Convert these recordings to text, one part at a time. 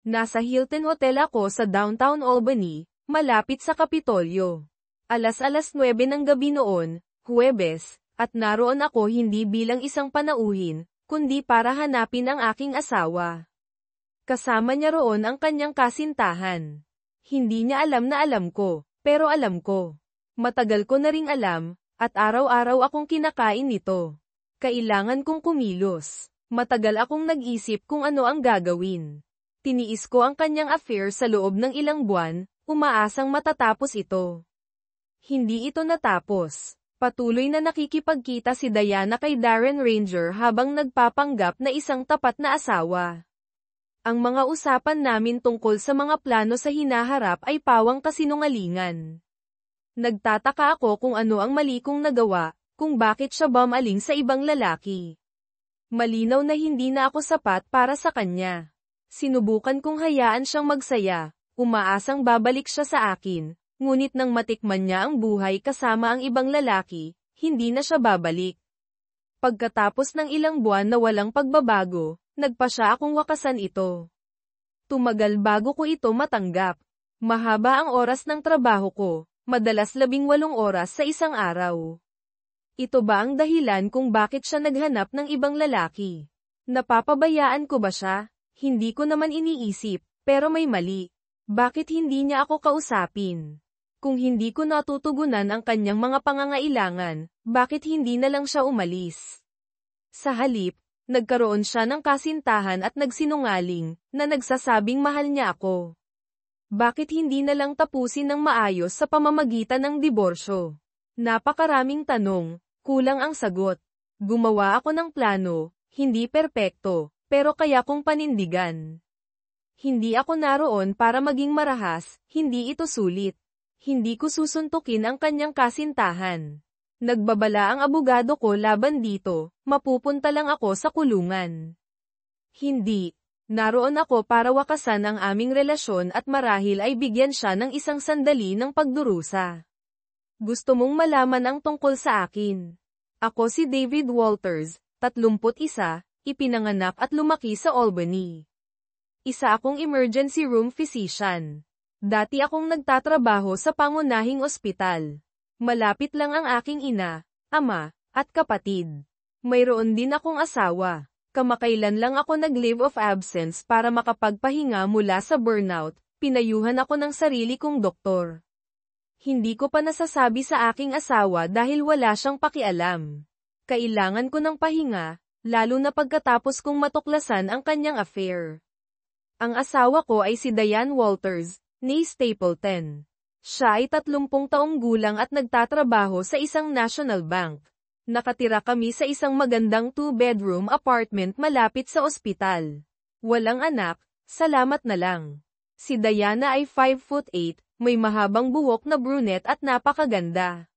Nasa Hilton Hotel ako sa downtown Albany, malapit sa Kapitolyo. Alas 9 ng gabi noon, Huwebes, at naroon ako hindi bilang isang panauhin, kundi para hanapin ang aking asawa. Kasama niya roon ang kanyang kasintahan. Hindi niya alam na alam ko, pero alam ko. Matagal ko na ring alam, at araw-araw akong kinakain nito. Kailangan kong kumilos. Matagal akong nag-isip kung ano ang gagawin. Tiniis ko ang kanyang affair sa loob ng ilang buwan, umaasang matatapos ito. Hindi ito natapos. Patuloy na nakikipagkita si Diana kay Darren Ranger habang nagpapanggap na isang tapat na asawa. Ang mga usapan namin tungkol sa mga plano sa hinaharap ay pawang kasinungalingan. Nagtataka ako kung ano ang mali kong nagawa, kung bakit siya bumaling sa ibang lalaki. Malinaw na hindi na ako sapat para sa kanya. Sinubukan kong hayaan siyang magsaya, umaasang babalik siya sa akin, ngunit nang matikman niya ang buhay kasama ang ibang lalaki, hindi na siya babalik. Pagkatapos ng ilang buwan na walang pagbabago, nagpasya akong wakasan ito. Tumagal bago ko ito matanggap. Mahaba ang oras ng trabaho ko, madalas 18 oras sa isang araw. Ito ba ang dahilan kung bakit siya naghanap ng ibang lalaki? Napapabayaan ko ba siya? Hindi ko naman iniisip, pero may mali. Bakit hindi niya ako kausapin? Kung hindi ko natutugunan ang kanyang mga pangangailangan, bakit hindi na lang siya umalis? Sa halip, nagkaroon siya ng kasintahan at nagsinungaling, na nagsasabing mahal niya ako. Bakit hindi na lang tapusin ng maayos sa pamamagitan ng diborsyo? Napakaraming tanong, kulang ang sagot. Gumawa ako ng plano, hindi perpekto, pero kaya kong panindigan. Hindi ako naroon para maging marahas, hindi ito sulit. Hindi ko susuntukin ang kanyang kasintahan. Nagbabala ang abogado ko laban dito, mapupunta lang ako sa kulungan. Hindi. Naroon ako para wakasan ang aming relasyon at marahil ay bigyan siya ng isang sandali ng pagdurusa. Gusto mong malaman ang tungkol sa akin. Ako si David Walters, 31, ipinanganak at lumaki sa Albany. Isa akong emergency room physician. Dati akong nagtatrabaho sa pangunahing ospital. Malapit lang ang aking ina, ama, at kapatid. Mayroon din akong asawa. Kamakailan lang ako nag-leave of absence para makapagpahinga mula sa burnout, pinayuhan ako ng sarili kong doktor. Hindi ko pa nasasabi sa aking asawa dahil wala siyang pakialam. Kailangan ko ng pahinga, lalo na pagkatapos kong matuklasan ang kanyang affair. Ang asawa ko ay si Diane Walters, ni Stapleton. Siya ay 30 taong gulang at nagtatrabaho sa isang national bank. Nakatira kami sa isang magandang 2-bedroom apartment malapit sa ospital. Walang anak, salamat na lang. Si Diana ay 5'8", may mahabang buhok na brunette at napakaganda.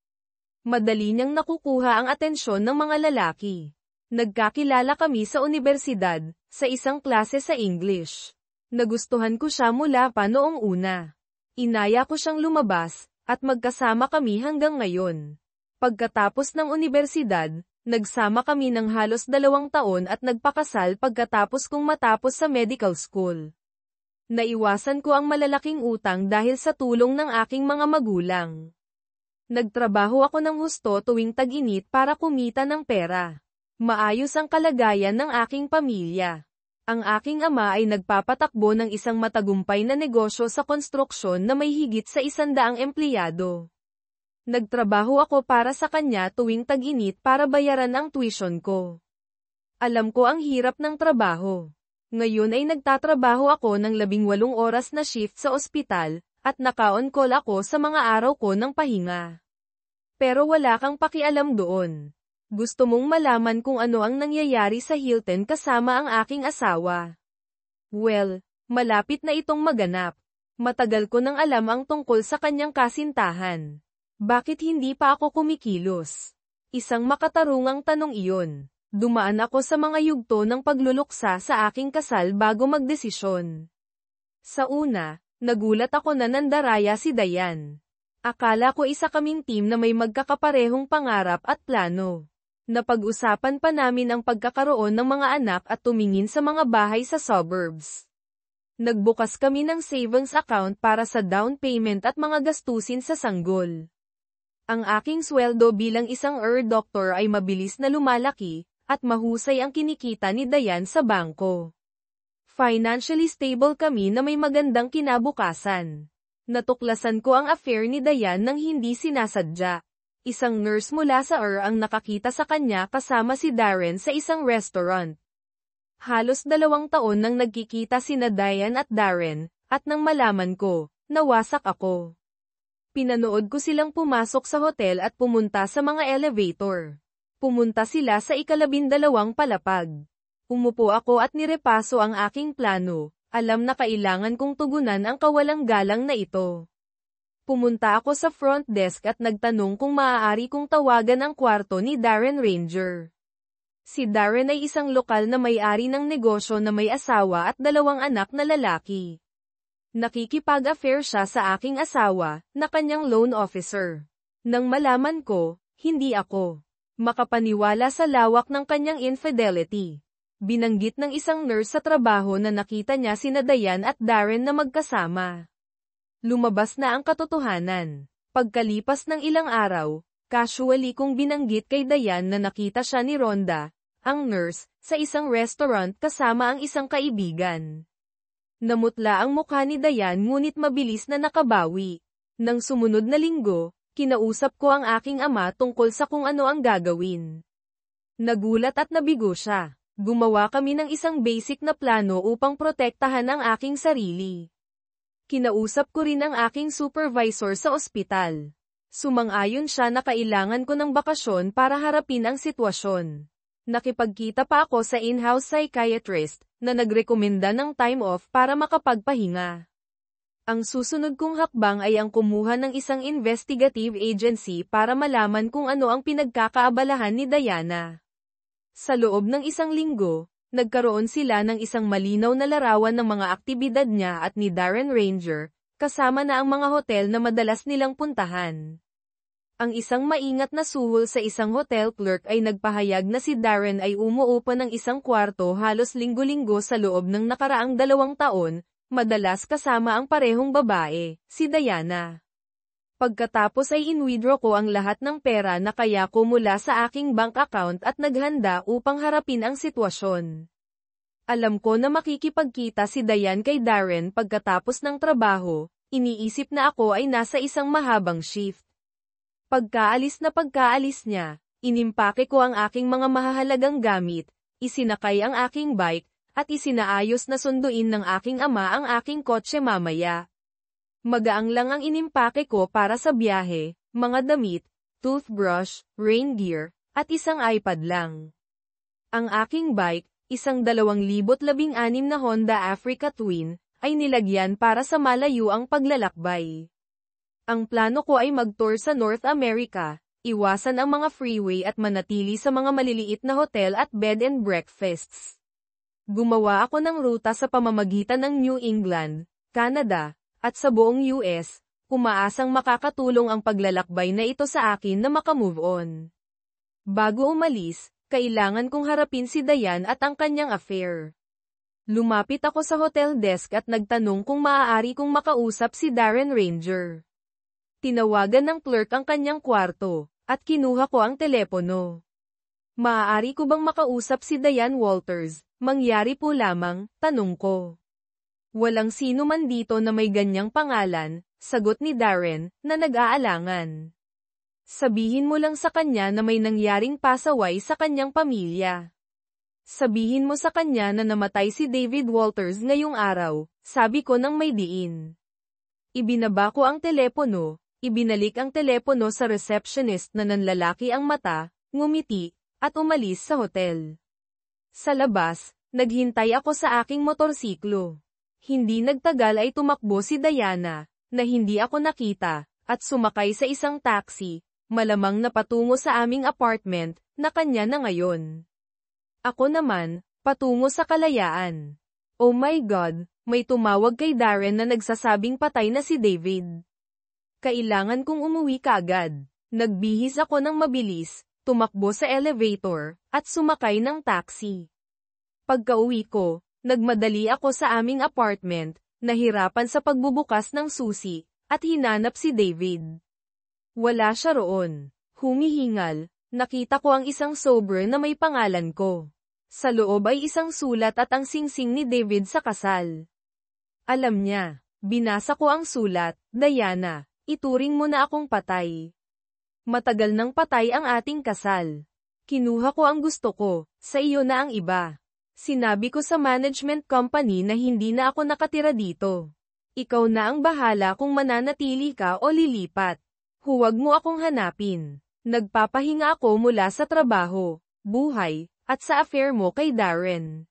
Madali niyang nakukuha ang atensyon ng mga lalaki. Nagkakilala kami sa unibersidad, sa isang klase sa English. Nagustuhan ko siya mula pa noong una. Inaya ko siyang lumabas, at magkasama kami hanggang ngayon. Pagkatapos ng unibersidad, nagsama kami ng halos 2 taon at nagpakasal pagkatapos kong matapos sa medical school. Naiwasan ko ang malalaking utang dahil sa tulong ng aking mga magulang. Nagtrabaho ako ng husto tuwing tag-init para kumita ng pera. Maayos ang kalagayan ng aking pamilya. Ang aking ama ay nagpapatakbo ng isang matagumpay na negosyo sa konstruksyon na may higit sa 100 empleyado. Nagtrabaho ako para sa kanya tuwing tag-init para bayaran ang tuition ko. Alam ko ang hirap ng trabaho. Ngayon ay nagtatrabaho ako ng 18 oras na shift sa ospital, at naka-on call ako sa mga araw ko ng pahinga. Pero wala kang pakialam doon. Gusto mong malaman kung ano ang nangyayari sa Hilton kasama ang aking asawa. Well, malapit na itong maganap. Matagal ko nang alam ang tungkol sa kanyang kasintahan. Bakit hindi pa ako kumikilos? Isang makatarungang tanong iyon. Dumaan ako sa mga yugto ng pagluluksa sa aking kasal bago magdesisyon. Sa una, nagulat ako na nandaraya si Diane. Akala ko isa kaming team na may magkakaparehong pangarap at plano. Napag-usapan pa namin ang pagkakaroon ng mga anak at tumingin sa mga bahay sa suburbs. Nagbukas kami ng savings account para sa down payment at mga gastusin sa sanggol. Ang aking sweldo bilang isang doctor ay mabilis na lumalaki, at mahusay ang kinikita ni Dayan sa bangko. Financially stable kami na may magandang kinabukasan. Natuklasan ko ang affair ni Dayan nang hindi sinasadya. Isang nurse mula sa ang nakakita sa kanya kasama si Darren sa isang restaurant. Halos 2 taon nang nagkikita sina Dayan at Darren, at nang malaman ko, nawasak ako. Pinanood ko silang pumasok sa hotel at pumunta sa mga elevator. Pumunta sila sa 12 palapag. Umupo ako at nirepaso ang aking plano, alam na kailangan kong tugunan ang kawalang galang na ito. Pumunta ako sa front desk at nagtanong kung maaari kong tawagan ang kwarto ni Darren Ranger. Si Darren ay isang lokal na may-ari ng negosyo na may asawa at 2 anak na lalaki. Nakikipag-affair siya sa aking asawa, na kanyang loan officer. Nang malaman ko, hindi ako makapaniwala sa lawak ng kanyang infidelity. Binanggit ng isang nurse sa trabaho na nakita niya sina Dayan at Darren na magkasama. Lumabas na ang katotohanan. Pagkalipas ng ilang araw, casually kong binanggit kay Dayan na nakita siya ni Rhonda, ang nurse, sa isang restaurant kasama ang isang kaibigan. Namutla ang mukha ni Dayan ngunit mabilis na nakabawi. Nang sumunod na linggo, kinausap ko ang aking ama tungkol sa kung ano ang gagawin. Nagulat at nabigo siya. Gumawa kami ng isang basic na plano upang protektahan ang aking sarili. Kinausap ko rin ang aking supervisor sa ospital. Sumang-ayon siya na kailangan ko ng bakasyon para harapin ang sitwasyon. Nakipagkita pa ako sa in-house psychiatrist, na nagrekomenda ng time off para makapagpahinga. Ang susunod kong hakbang ay ang kumuha ng isang investigative agency para malaman kung ano ang pinagkakaabalahan ni Diana. Sa loob ng 1 linggo, nagkaroon sila ng isang malinaw na larawan ng mga aktibidad niya at ni Darren Ranger, kasama na ang mga hotel na madalas nilang puntahan. Ang isang maingat na suhol sa isang hotel clerk ay nagpahayag na si Darren ay umuupa ng isang kwarto halos linggo-linggo sa loob ng nakaraang 2 taon, madalas kasama ang parehong babae, si Diana. Pagkatapos ay in-withdraw ko ang lahat ng pera na kaya ko mula sa aking bank account at naghanda upang harapin ang sitwasyon. Alam ko na makikipagkita si Dayan kay Darren pagkatapos ng trabaho, iniisip na ako ay nasa isang mahabang shift. Pagkaalis niya, inimpake ko ang aking mga mahahalagang gamit, isinakay ang aking bike, at isinaayos na sunduin ng aking ama ang aking kotse mamaya. Magaang lang ang inimpake ko para sa biyahe, mga damit, toothbrush, rain gear, at isang iPad lang. Ang aking bike, isang 2016 na Honda Africa Twin, ay nilagyan para sa malayuang paglalakbay. Ang plano ko ay mag-tour sa North America, iwasan ang mga freeway at manatili sa mga maliliit na hotel at bed and breakfasts. Gumawa ako ng ruta sa pamamagitan ng New England, Canada, at sa buong US, umaasang makakatulong ang paglalakbay na ito sa akin na makamove on. Bago umalis, kailangan kong harapin si Dayan at ang kanyang affair. Lumapit ako sa hotel desk at nagtanong kung maaari kong makausap si Darren Ranger. Tinawagan ng clerk ang kanyang kwarto, at kinuha ko ang telepono. Maaari ko bang makausap si Diane Walters? Mangyari po lamang, tanong ko. Walang sino man dito na may ganyang pangalan, sagot ni Darren, na nag-aalangan. Sabihin mo lang sa kanya na may nangyaring pasaway sa kanyang pamilya. Sabihin mo sa kanya na namatay si David Walters ngayong araw, sabi ko nang may diin. Ibinaba ko ang telepono, ibinalik ang telepono sa receptionist na nanlalaki ang mata, ngumiti, at umalis sa hotel. Sa labas, naghintay ako sa aking motorsiklo. Hindi nagtagal ay tumakbo si Diana, na hindi ako nakita, at sumakay sa isang taxi, malamang na patungo sa aming apartment, na kanya na ngayon. Ako naman, patungo sa kalayaan. Oh my God, may tumawag kay Darren na nagsasabing patay na si David. Kailangan kong umuwi kaagad. Nagbihis ako ng mabilis, tumakbo sa elevator, at sumakay ng taxi. Pagka-uwi ko, Nagmadali ako sa aming apartment, nahirapan sa pagbubukas ng susi, at hinanap si David. Wala siya roon. Humihingal, nakita ko ang isang sobre na may pangalan ko. Sa loob ay isang sulat at ang singsing ni David sa kasal. Alam niya. Binasa ko ang sulat, Diana, ituring mo na akong patay. Matagal nang patay ang ating kasal. Kinuha ko ang gusto ko, sa iyo na ang iba. Sinabi ko sa management company na hindi na ako nakatira dito. Ikaw na ang bahala kung mananatili ka o lilipat. Huwag mo akong hanapin. Nagpapahinga ako mula sa trabaho, buhay, at sa affair mo kay Darren.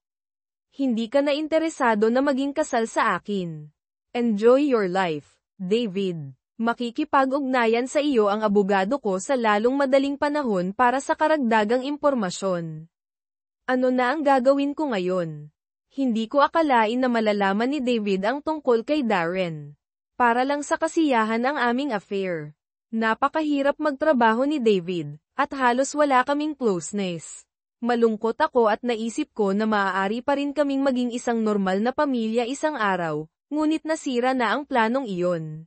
Hindi ka na interesado na maging kasal sa akin. Enjoy your life, David. Makikipag-ugnayan sa iyo ang abogado ko sa lalong madaling panahon para sa karagdagang impormasyon. Ano na ang gagawin ko ngayon? Hindi ko akalain na malalaman ni David ang tungkol kay Darren. Para lang sa kasiyahan ang aming affair. Napakahirap magtrabaho ni David, at halos wala kaming closeness. Malungkot ako at naisip ko na maaari pa rin kaming maging isang normal na pamilya isang araw, ngunit nasira na ang planong iyon.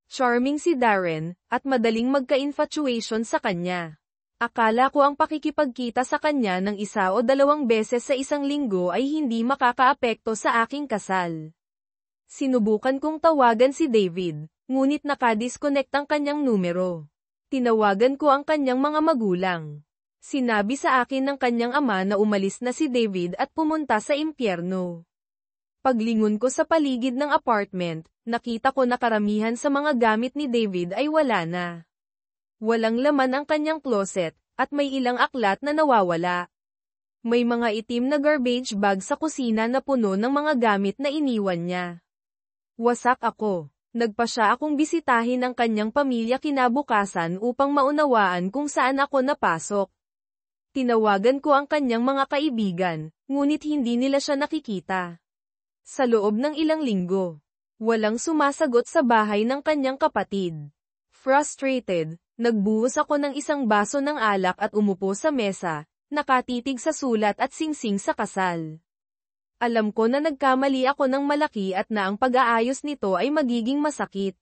Charming si Darren, at madaling magka-infatuation sa kanya. Akala ko ang pakikipagkita sa kanya ng 1 o 2 beses sa isang linggo ay hindi makakaapekto sa aking kasal. Sinubukan kong tawagan si David, ngunit nakadisconnect ang kanyang numero. Tinawagan ko ang kanyang mga magulang. Sinabi sa akin ng kanyang ama na umalis na si David at pumunta sa impyerno. Paglingon ko sa paligid ng apartment, nakita ko na karamihan sa mga gamit ni David ay wala na. Walang laman ang kanyang closet, at may ilang aklat na nawawala. May mga itim na garbage bag sa kusina na puno ng mga gamit na iniwan niya. Wasak ako. Nagpa siya akong bisitahin ang kanyang pamilya kinabukasan upang maunawaan kung saan ako napasok. Tinawagan ko ang kanyang mga kaibigan, ngunit hindi nila siya nakikita. Sa loob ng ilang linggo, walang sumasagot sa bahay ng kanyang kapatid. Frustrated, nagbuhos ako ng isang baso ng alak at umupo sa mesa, nakatitig sa sulat at singsing sa kasal. Alam ko na nagkamali ako ng malaki at na ang pag-aayos nito ay magiging masakit.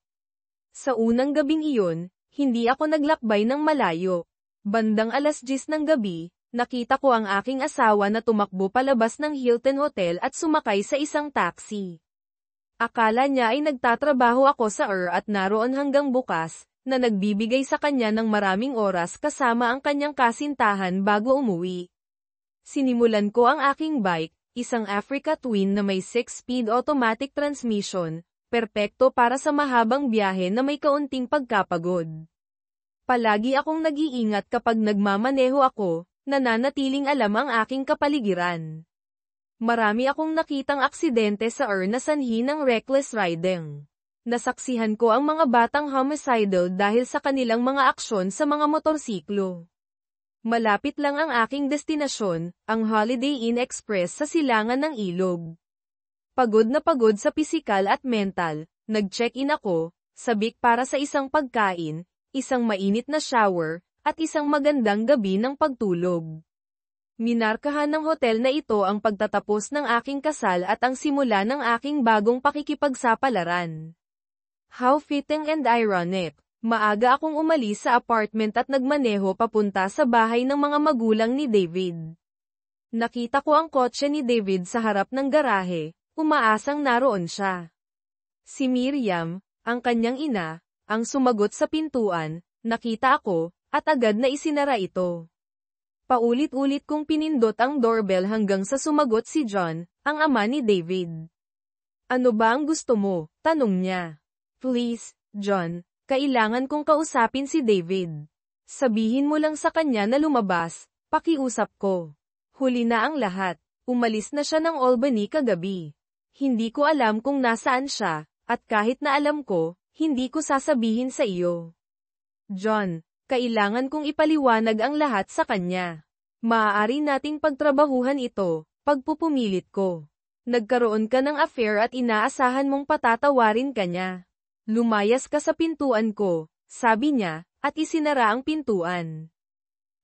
Sa unang gabing iyon, hindi ako naglakbay ng malayo. Bandang 10:00 ng gabi, nakita ko ang aking asawa na tumakbo palabas ng Hilton Hotel at sumakay sa isang taxi. Akala niya ay nagtatrabaho ako sa at naroon hanggang bukas, na nagbibigay sa kanya ng maraming oras kasama ang kanyang kasintahan bago umuwi. Sinimulan ko ang aking bike, isang Africa Twin na may 6-speed automatic transmission, perpekto para sa mahabang biyahe na may kaunting pagkapagod. Palagi akong nag-iingat kapag nagmamaneho ako, nananatiling alam ang aking kapaligiran. Marami akong nakitang aksidente sa na sanhi ng reckless riding. Nasaksihan ko ang mga batang homicidal dahil sa kanilang mga aksyon sa mga motorsiklo. Malapit lang ang aking destinasyon, ang Holiday Inn Express sa silangan ng ilog. Pagod na pagod sa pisikal at mental, nag-check-in ako, sabik para sa isang pagkain, isang mainit na shower, at isang magandang gabi ng pagtulog. Minarkahan ng hotel na ito ang pagtatapos ng aking kasal at ang simula ng aking bagong pakikipagsapalaran. How fitting and ironic. Maaga akong umalis sa apartment at nagmaneho papunta sa bahay ng mga magulang ni David. Nakita ko ang kotse ni David sa harap ng garahe, umaasang naroon siya. Si Miriam, ang kanyang ina, ang sumagot sa pintuan, nakita ako, at agad na isinara ito. Paulit-ulit kong pinindot ang doorbell hanggang sa sumagot si John, ang ama ni David. Ano ba ang gusto mo? Tanong niya. Please, John. Kailangan kong kausapin si David. Sabihin mo lang sa kanya na lumabas, pakiusap ko. Huli na ang lahat, umalis na siya ng Albany kagabi. Hindi ko alam kung nasaan siya, at kahit na alam ko, hindi ko sasabihin sa iyo. John, kailangan kong ipaliwanag ang lahat sa kanya. Maaari nating pagtrabahuhan ito, pagpupumilit ko. Nagkaroon ka ng affair at inaasahan mong patatawarin ka niya. Lumayas ka sa pintuan ko, sabi niya, at isinara ang pintuan.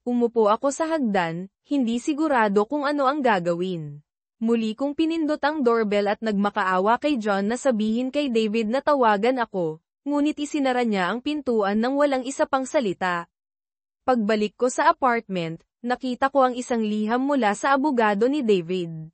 Umupo ako sa hagdan, hindi sigurado kung ano ang gagawin. Muli kong pinindot ang doorbell at nagmakaawa kay John na sabihin kay David na tawagan ako, ngunit isinara niya ang pintuan nang walang isa pang salita. Pagbalik ko sa apartment, nakita ko ang isang liham mula sa abogado ni David.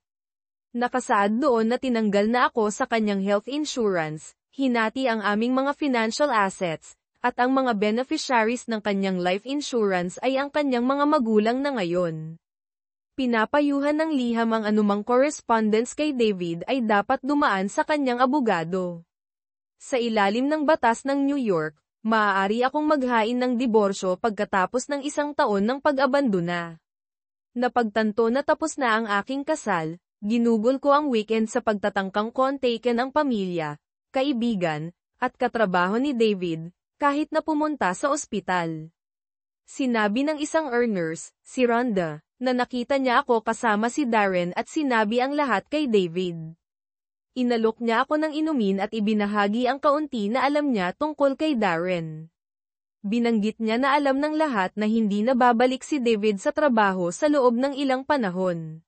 Nakasaad doon na tinanggal na ako sa kanyang health insurance, hinati ang aming mga financial assets, at ang mga beneficiaries ng kanyang life insurance ay ang kanyang mga magulang na ngayon. Pinapayuhan ng liham ang anumang correspondence kay David ay dapat dumaan sa kanyang abogado. Sa ilalim ng batas ng New York, maaari akong maghain ng diborsyo pagkatapos ng 1 taon ng pag-abandona. Napagtanto na tapos na ang aking kasal, ginugol ko ang weekend sa pagtatangkang kontaken ang pamilya, kaibigan, at katrabaho ni David, kahit na pumunta sa ospital. Sinabi ng isang nurse, si Rhonda, na nakita niya ako kasama si Darren at sinabi ang lahat kay David. Inalok niya ako ng inumin at ibinahagi ang kaunti na alam niya tungkol kay Darren. Binanggit niya na alam ng lahat na hindi na babalik si David sa trabaho sa loob ng ilang panahon.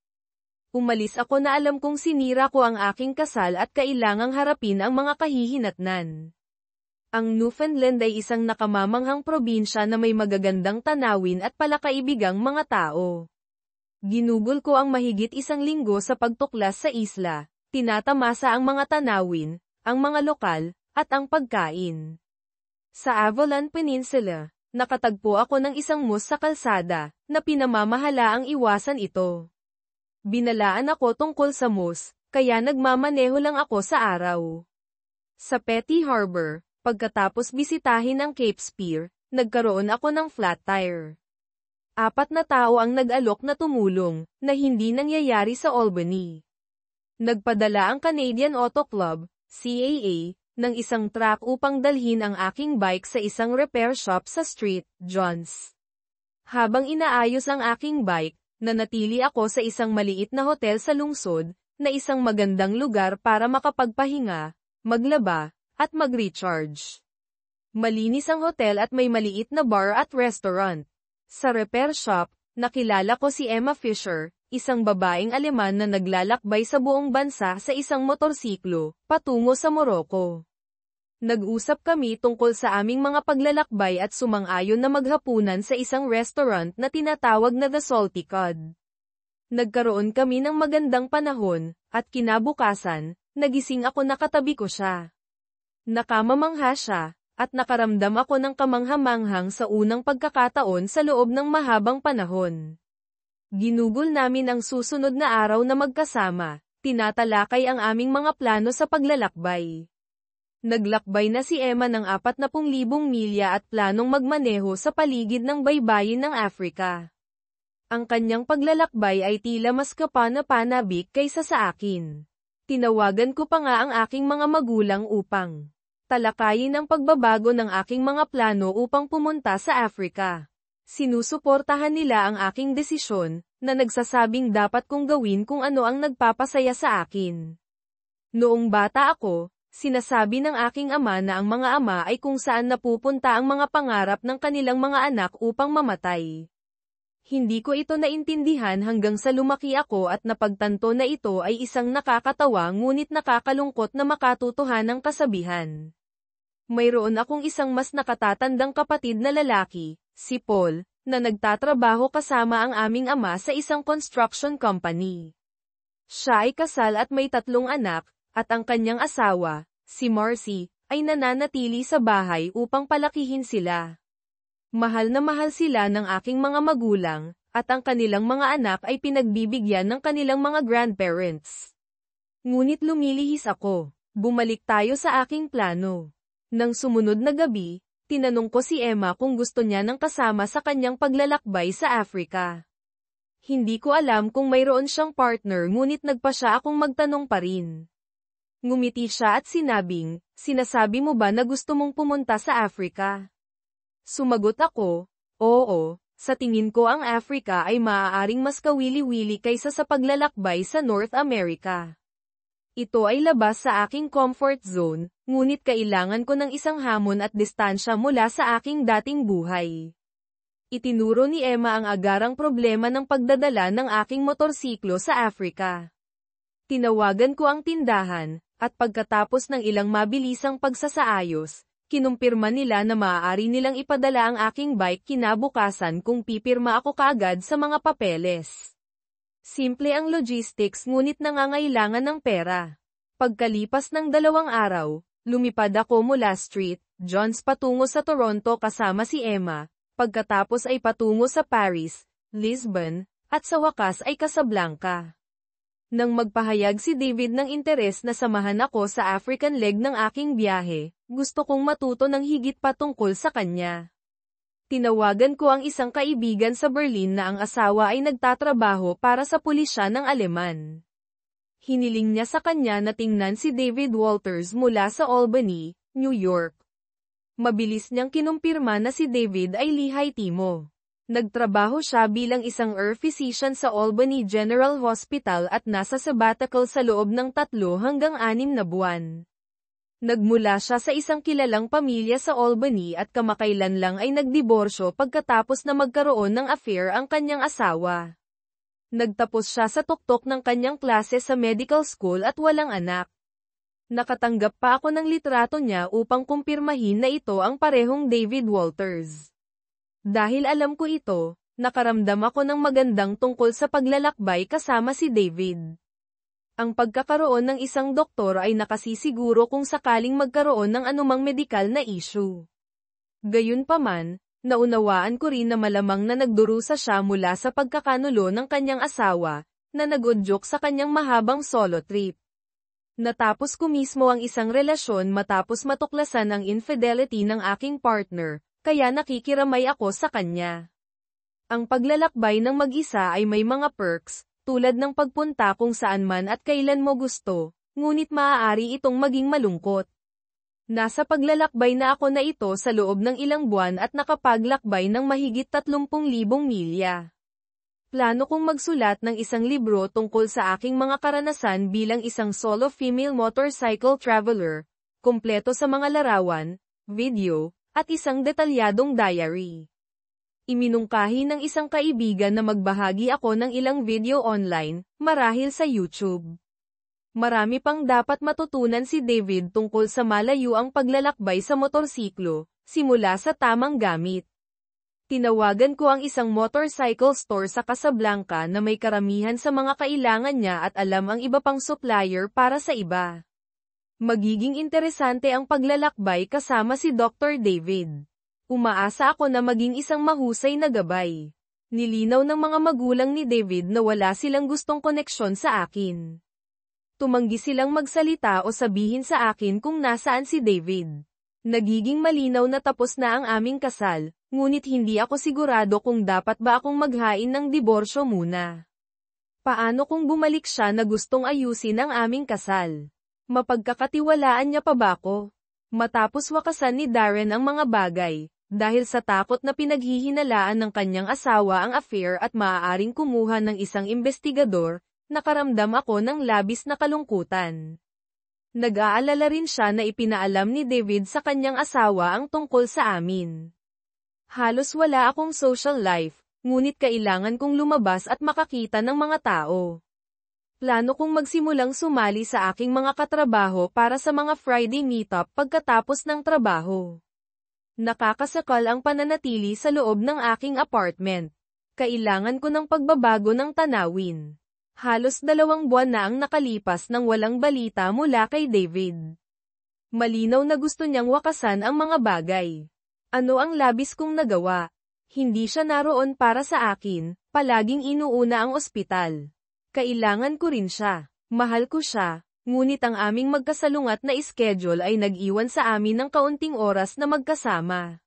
Umalis ako na alam kong sinira ko ang aking kasal at kailangang harapin ang mga kahihinatnan. Ang Newfoundland ay isang nakamamanghang probinsya na may magagandang tanawin at palakaibigang mga tao. Ginugol ko ang mahigit 1 linggo sa pagtuklas sa isla, tinatamasa ang mga tanawin, ang mga lokal, at ang pagkain. Sa Avalon Peninsula, nakatagpo ako ng isang moose sa kalsada, na pinamamahala ang iwasan ito. Binalaan ako tungkol sa moose, kaya nagmamaneho lang ako sa araw. Sa Petty Harbor, pagkatapos bisitahin ang Cape Spear, nagkaroon ako ng flat tire. 4 na tao ang nag-alok na tumulong, na hindi nangyayari sa Albany. Nagpadala ang Canadian Auto Club, CAA, ng isang truck upang dalhin ang aking bike sa isang repair shop sa Street, Johns. Habang inaayos ang aking bike, nanatili ako sa isang maliit na hotel sa lungsod, na isang magandang lugar para makapagpahinga, maglaba, at mag-recharge. Malinis ang hotel at may maliit na bar at restaurant. Sa repair shop, nakilala ko si Emma Fisher, isang babaeng Aleman na naglalakbay sa buong bansa sa isang motorsiklo, patungo sa Morocco. Nag-usap kami tungkol sa aming mga paglalakbay at sumang-ayon na maghapunan sa isang restaurant na tinatawag na The Salty Cod. Nagkaroon kami ng magandang panahon, at kinabukasan, nagising ako na katabi ko siya. Nakamamangha siya, at nakaramdam ako ng kamanghamanghang sa unang pagkakataon sa loob ng mahabang panahon. Ginugol namin ang susunod na araw na magkasama, tinatalakay ang aming mga plano sa paglalakbay. Naglakbay na si Emma ng 40,000 milya at planong magmaneho sa paligid ng baybayin ng Africa. Ang kanyang paglalakbay ay tila mas kapana-panabik kaysa sa akin. Tinawagan ko pa nga ang aking mga magulang upang talakayin ang pagbabago ng aking mga plano upang pumunta sa Africa. Sinusuportahan nila ang aking desisyon, na nagsasabing dapat kong gawin kung ano ang nagpapasaya sa akin. Noong bata ako, sinasabi ng aking ama na ang mga ama ay kung saan napupunta ang mga pangarap ng kanilang mga anak upang mamatay. Hindi ko ito naintindihan hanggang sa lumaki ako at napagtanto na ito ay isang nakakatawa ngunit nakakalungkot na makatotohanang kasabihan. Mayroon akong isang mas nakatatandang kapatid na lalaki, si Paul, na nagtatrabaho kasama ang aming ama sa isang construction company. Siya ay kasal at may 3 anak, at ang kanyang asawa, si Marcy, ay nananatili sa bahay upang palakihin sila. Mahal na mahal sila ng aking mga magulang, at ang kanilang mga anak ay pinagbibigyan ng kanilang mga grandparents. Ngunit lumilihis ako, bumalik tayo sa aking plano. Nang sumunod na gabi, tinanong ko si Emma kung gusto niya ng kasama sa kanyang paglalakbay sa Africa. Hindi ko alam kung mayroon siyang partner ngunit nagpa siya akong magtanong pa rin. Ngumiti siya at sinabing, "Sinasabi mo ba na gusto mong pumunta sa Africa?" Sumagot ako, "Oo, sa tingin ko ang Africa ay maaaring mas kawili-wili kaysa sa paglalakbay sa North America. Ito ay labas sa aking comfort zone, ngunit kailangan ko ng isang hamon at distansya mula sa aking dating buhay." Itinuro ni Emma ang agarang problema ng pagdadala ng aking motorsiklo sa Africa. Tinawagan ko ang tindahan, at pagkatapos ng ilang mabilisang pagsasaayos, kinumpirma nila na maaari nilang ipadala ang aking bike kinabukasan kung pipirma ako kaagad sa mga papeles. Simple ang logistics ngunit nangangailangan ng pera. Pagkalipas ng 2 araw, lumipad ako mula St. John's patungo sa Toronto kasama si Emma, pagkatapos ay patungo sa Paris, Lisbon, at sa wakas ay Casablanca. Nang magpahayag si David ng interes na samahan ako sa African leg ng aking biyahe, gusto kong matuto ng higit pa tungkol sa kanya. Tinawagan ko ang isang kaibigan sa Berlin na ang asawa ay nagtatrabaho para sa pulisya ng Aleman. Hiniling niya sa kanya na tingnan si David Walters mula sa Albany, New York. Mabilis niyang kinumpirma na si David ay lihai timo. Nagtrabaho siya bilang isang physician sa Albany General Hospital at nasa sabbatical sa loob ng 3 hanggang 6 na buwan. Nagmula siya sa isang kilalang pamilya sa Albany at kamakailan lang ay nagdiborsyo pagkatapos na magkaroon ng affair ang kanyang asawa. Nagtapos siya sa tuktok ng kanyang klase sa medical school at walang anak. Nakatanggap pa ako ng litrato niya upang kumpirmahin na ito ang parehong David Walters. Dahil alam ko ito, nakaramdam ako ng magandang tungkol sa paglalakbay kasama si David. Ang pagkakaroon ng isang doktor ay nakasisiguro kung sakaling magkaroon ng anumang medikal na issue. Gayunpaman, naunawaan ko rin na malamang na nagdurusa siya mula sa pagkakanulo ng kanyang asawa, na nag-udyok sa kanyang mahabang solo trip. Natapos ko mismo ang isang relasyon matapos matuklasan ang infidelity ng aking partner, kaya nakikiramay ako sa kanya. Ang paglalakbay ng mag-isa ay may mga perks, tulad ng pagpunta kung saan man at kailan mo gusto, ngunit maaari itong maging malungkot. Nasa paglalakbay na ako na ito sa loob ng ilang buwan at nakapaglakbay ng mahigit 30,000 milya. Plano kong magsulat ng isang libro tungkol sa aking mga karanasan bilang isang solo female motorcycle traveler, kumpleto sa mga larawan, video, at isang detalyadong diary. Iminungkahi ng isang kaibigan na magbahagi ako ng ilang video online, marahil sa YouTube. Marami pang dapat matutunan si David tungkol sa malayuang paglalakbay sa motorsiklo, simula sa tamang gamit. Tinawagan ko ang isang motorcycle store sa Casablanca na may karamihan sa mga kailangan niya at alam ang iba pang supplier para sa iba. Magiging interesante ang paglalakbay kasama si Dr. David. Umaasa ako na maging isang mahusay na gabay. Nilinaw ng mga magulang ni David na wala silang gustong koneksyon sa akin. Tumanggi silang magsalita o sabihin sa akin kung nasaan si David. Nagiging malinaw na tapos na ang aming kasal, ngunit hindi ako sigurado kung dapat ba akong maghain ng diborsyo muna. Paano kung bumalik siya na gustong ayusin ang aming kasal? Mapagkakatiwalaan niya pa ba ako? Matapos wakasan ni Darren ang mga bagay, dahil sa takot na pinaghihinalaan ng kanyang asawa ang affair at maaaring kumuha ng isang investigador, nakaramdam ako ng labis na kalungkutan. Nag-aalala rin siya na ipinaalam ni David sa kanyang asawa ang tungkol sa amin. Halos wala akong social life, ngunit kailangan kong lumabas at makakita ng mga tao. Plano kong magsimulang sumali sa aking mga katrabaho para sa mga Friday meetup pagkatapos ng trabaho. Nakakasakal ang pananatili sa loob ng aking apartment. Kailangan ko ng pagbabago ng tanawin. Halos 2 buwan na ang nakalipas nang walang balita mula kay David. Malinaw na gusto niyang wakasan ang mga bagay. Ano ang labis kong nagawa? Hindi siya naroon para sa akin, palaging inuuna ang ospital. Kailangan ko rin siya. Mahal ko siya. Ngunit ang aming magkasalungat na schedule ay nag-iwan sa amin ng kaunting oras na magkasama.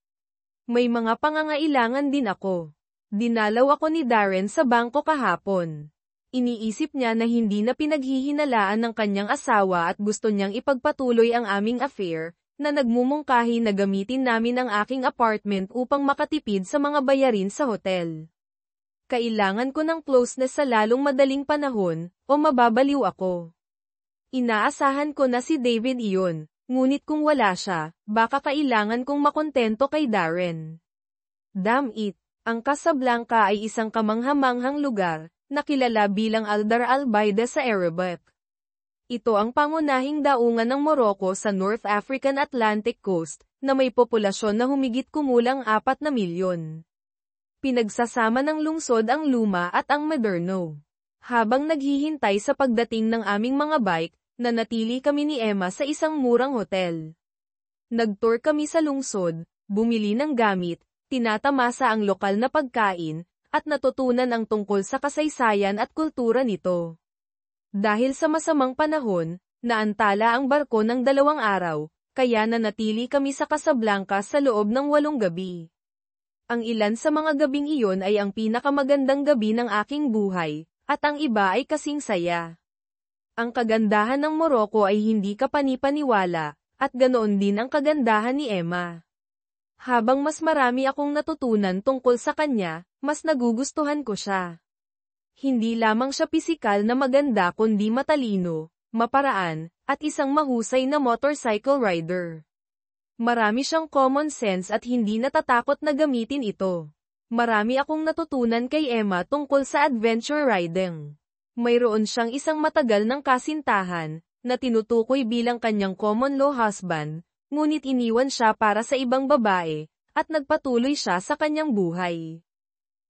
May mga pangangailangan din ako. Dinalaw ako ni Darren sa bangko kahapon. Iniisip niya na hindi na pinaghihinalaan ng kanyang asawa at gusto niyang ipagpatuloy ang aming affair, na nagmumungkahi na gamitin namin ang aking apartment upang makatipid sa mga bayarin sa hotel. Kailangan ko ng closeness sa lalong madaling panahon, o mababaliw ako. Inaasahan ko na si David iyon, ngunit kung wala siya, baka kailangan kong makontento kay Darren. Damn it! Ang Casablanca ay isang kamanghamanghang lugar, na kilala bilang Aldar al-Baida sa Arabic. Ito ang pangunahing daungan ng Morocco sa North African Atlantic Coast, na may populasyon na humigit kumulang 4 na milyon. Pinagsasama ng lungsod ang luma at ang moderno. Habang naghihintay sa pagdating ng aming mga bike, nanatili kami ni Emma sa isang murang hotel. Nag-tour kami sa lungsod, bumili ng gamit, tinatamasa ang lokal na pagkain, at natutunan ang tungkol sa kasaysayan at kultura nito. Dahil sa masamang panahon, naantala ang barko ng 2 araw, kaya nanatili kami sa Casablanca sa loob ng 8 gabi. Ang ilan sa mga gabing iyon ay ang pinakamagandang gabi ng aking buhay, at ang iba ay kasing saya. Ang kagandahan ng Morocco ay hindi kapani-paniwala, at ganoon din ang kagandahan ni Emma. Habang mas marami akong natutunan tungkol sa kanya, mas nagugustuhan ko siya. Hindi lamang siya pisikal na maganda kundi matalino, maparaan, at isang mahusay na motorcycle rider. Marami siyang common sense at hindi natatakot na gamitin ito. Marami akong natutunan kay Emma tungkol sa adventure riding. Mayroon siyang isang matagal ng kasintahan, na tinutukoy bilang kanyang common law husband, ngunit iniwan siya para sa ibang babae, at nagpatuloy siya sa kanyang buhay.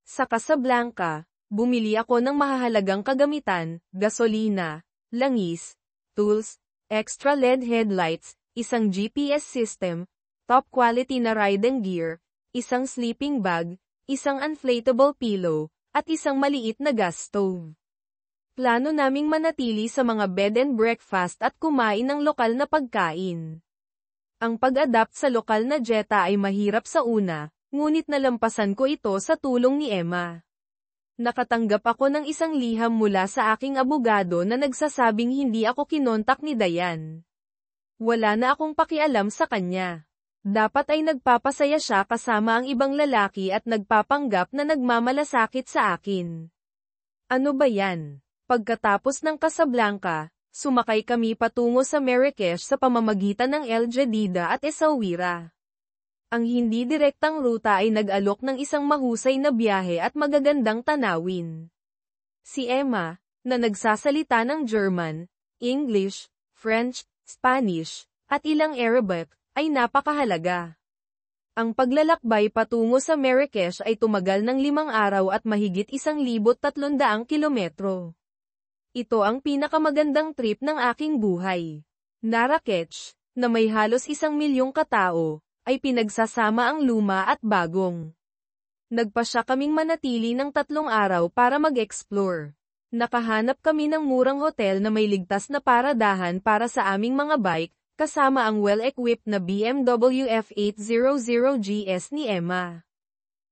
Sa Casablanca, bumili ako ng mahahalagang kagamitan, gasolina, langis, tools, extra LED headlights, isang GPS system, top quality na riding gear, isang sleeping bag, isang inflatable pillow, at isang maliit na gas stove. Plano naming manatili sa mga bed and breakfast at kumain ng lokal na pagkain. Ang pag-adapt sa lokal na dieta ay mahirap sa una, ngunit nalampasan ko ito sa tulong ni Emma. Nakatanggap ako ng isang liham mula sa aking abogado na nagsasabing hindi ako kinontak ni Dayan. Wala na akong pakialam sa kanya. Dapat ay nagpapasaya siya kasama ang ibang lalaki at nagpapanggap na nagmamalasakit sa akin. Ano ba yan? Pagkatapos ng Casablanca, sumakay kami patungo sa Marrakech sa pamamagitan ng El Jadida at Essaouira. Ang hindi direktang ruta ay nag-alok ng isang mahusay na biyahe at magagandang tanawin. Si Emma, na nagsasalita ng German, English, French, Spanish, at ilang Arabic, ay napakahalaga. Ang paglalakbay patungo sa Marrakech ay tumagal ng 5 araw at mahigit 1,300 kilometro. Ito ang pinakamagandang trip ng aking buhay. Marrakech, na may halos 1 milyong katao, ay pinagsasama ang luma at bagong. Nagpasya kaming manatili ng 3 araw para mag-explore. Nakahanap kami ng murang hotel na may ligtas na paradahan para sa aming mga bike, kasama ang well-equipped na BMW F800 GS ni Emma.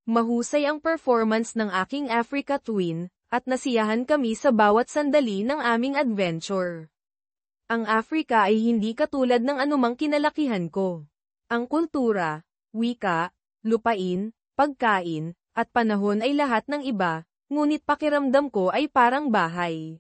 Mahusay ang performance ng aking Africa Twin, at nasiyahan kami sa bawat sandali ng aming adventure. Ang Africa ay hindi katulad ng anumang kinalakihan ko. Ang kultura, wika, lupain, pagkain, at panahon ay lahat ng iba, ngunit pakiramdam ko ay parang bahay.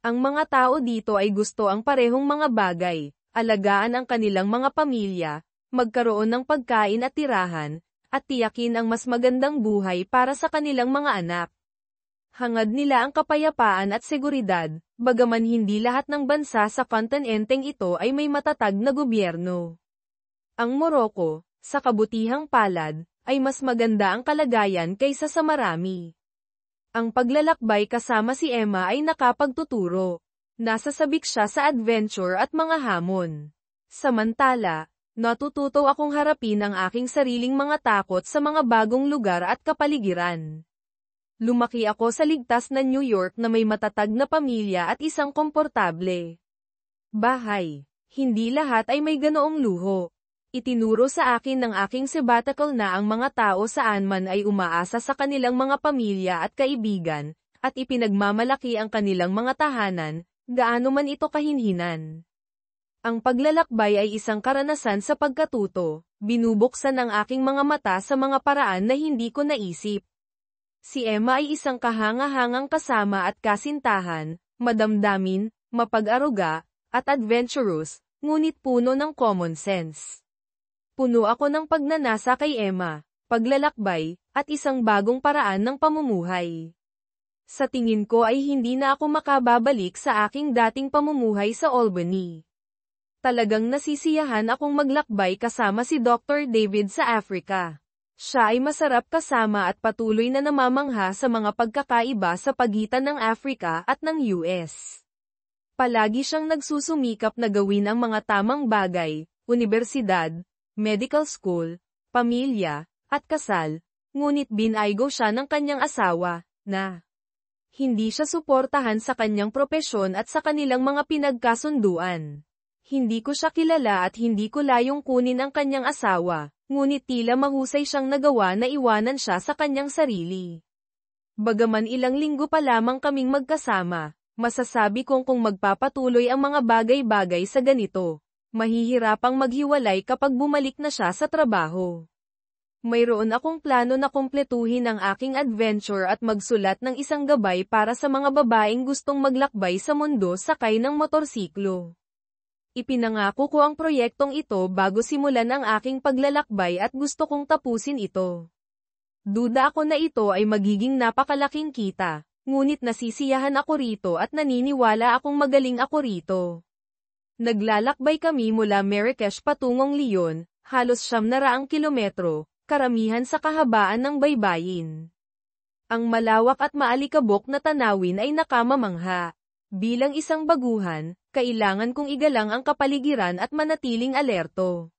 Ang mga tao dito ay gusto ang parehong mga bagay, alagaan ang kanilang mga pamilya, magkaroon ng pagkain at tirahan, at tiyakin ang mas magandang buhay para sa kanilang mga anak. Hangad nila ang kapayapaan at seguridad, bagaman hindi lahat ng bansa sa kontinenteng ito ay may matatag na gobyerno. Ang Morocco, sa kabutihang palad, ay mas maganda ang kalagayan kaysa sa marami. Ang paglalakbay kasama si Emma ay nakapagtuturo. Nasasabik siya sa adventure at mga hamon. Samantala, natututo akong harapin ang aking sariling mga takot sa mga bagong lugar at kapaligiran. Lumaki ako sa ligtas na New York na may matatag na pamilya at isang komportable bahay. Hindi lahat ay may ganoong luho. Itinuro sa akin ng aking sabbatical na ang mga tao saan man ay umaasa sa kanilang mga pamilya at kaibigan, at ipinagmamalaki ang kanilang mga tahanan, gaano man ito kahinhinan. Ang paglalakbay ay isang karanasan sa pagkatuto, binubuksan ang aking mga mata sa mga paraan na hindi ko naisip. Si Emma ay isang kahanga-hangang kasama at kasintahan, madamdamin, mapag-aruga, at adventurous, ngunit puno ng common sense. Puno ako ng pagnanasa kay Emma, paglalakbay, at isang bagong paraan ng pamumuhay. Sa tingin ko ay hindi na ako makababalik sa aking dating pamumuhay sa Albany. Talagang nasisiyahan akong maglakbay kasama si Dr. David sa Africa. Siya ay masarap kasama at patuloy na namamangha sa mga pagkakaiba sa pagitan ng Africa at ng US. Palagi siyang nagsusumikap na gawin ang mga tamang bagay, universidad, medical school, pamilya, at kasal, ngunit binaygo siya ng kanyang asawa, na hindi siya suportahan sa kanyang propesyon at sa kanilang mga pinagkasunduan. Hindi ko siya kilala at hindi ko layong kunin ang kanyang asawa, ngunit tila mahusay siyang nagawa na iwanan siya sa kanyang sarili. Bagaman ilang linggo pa lamang kaming magkasama, masasabi kong kung magpapatuloy ang mga bagay-bagay sa ganito, mahihirapang maghiwalay kapag bumalik na siya sa trabaho. Mayroon akong plano na kumpletuhin ang aking adventure at magsulat ng isang gabay para sa mga babaeng gustong maglakbay sa mundo sakay ng motorsiklo. Ipinangako ko ang proyektong ito bago simulan ang aking paglalakbay at gusto kong tapusin ito. Duda ako na ito ay magiging napakalaking kita, ngunit nasisiyahan ako rito at naniniwala akong magaling ako rito. Naglalakbay kami mula Marrakech patungong Lyon, halos 700 kilometro, karamihan sa kahabaan ng baybayin. Ang malawak at maalikabok na tanawin ay nakamamangha. Bilang isang baguhan, kailangan kong igalang ang kapaligiran at manatiling alerto.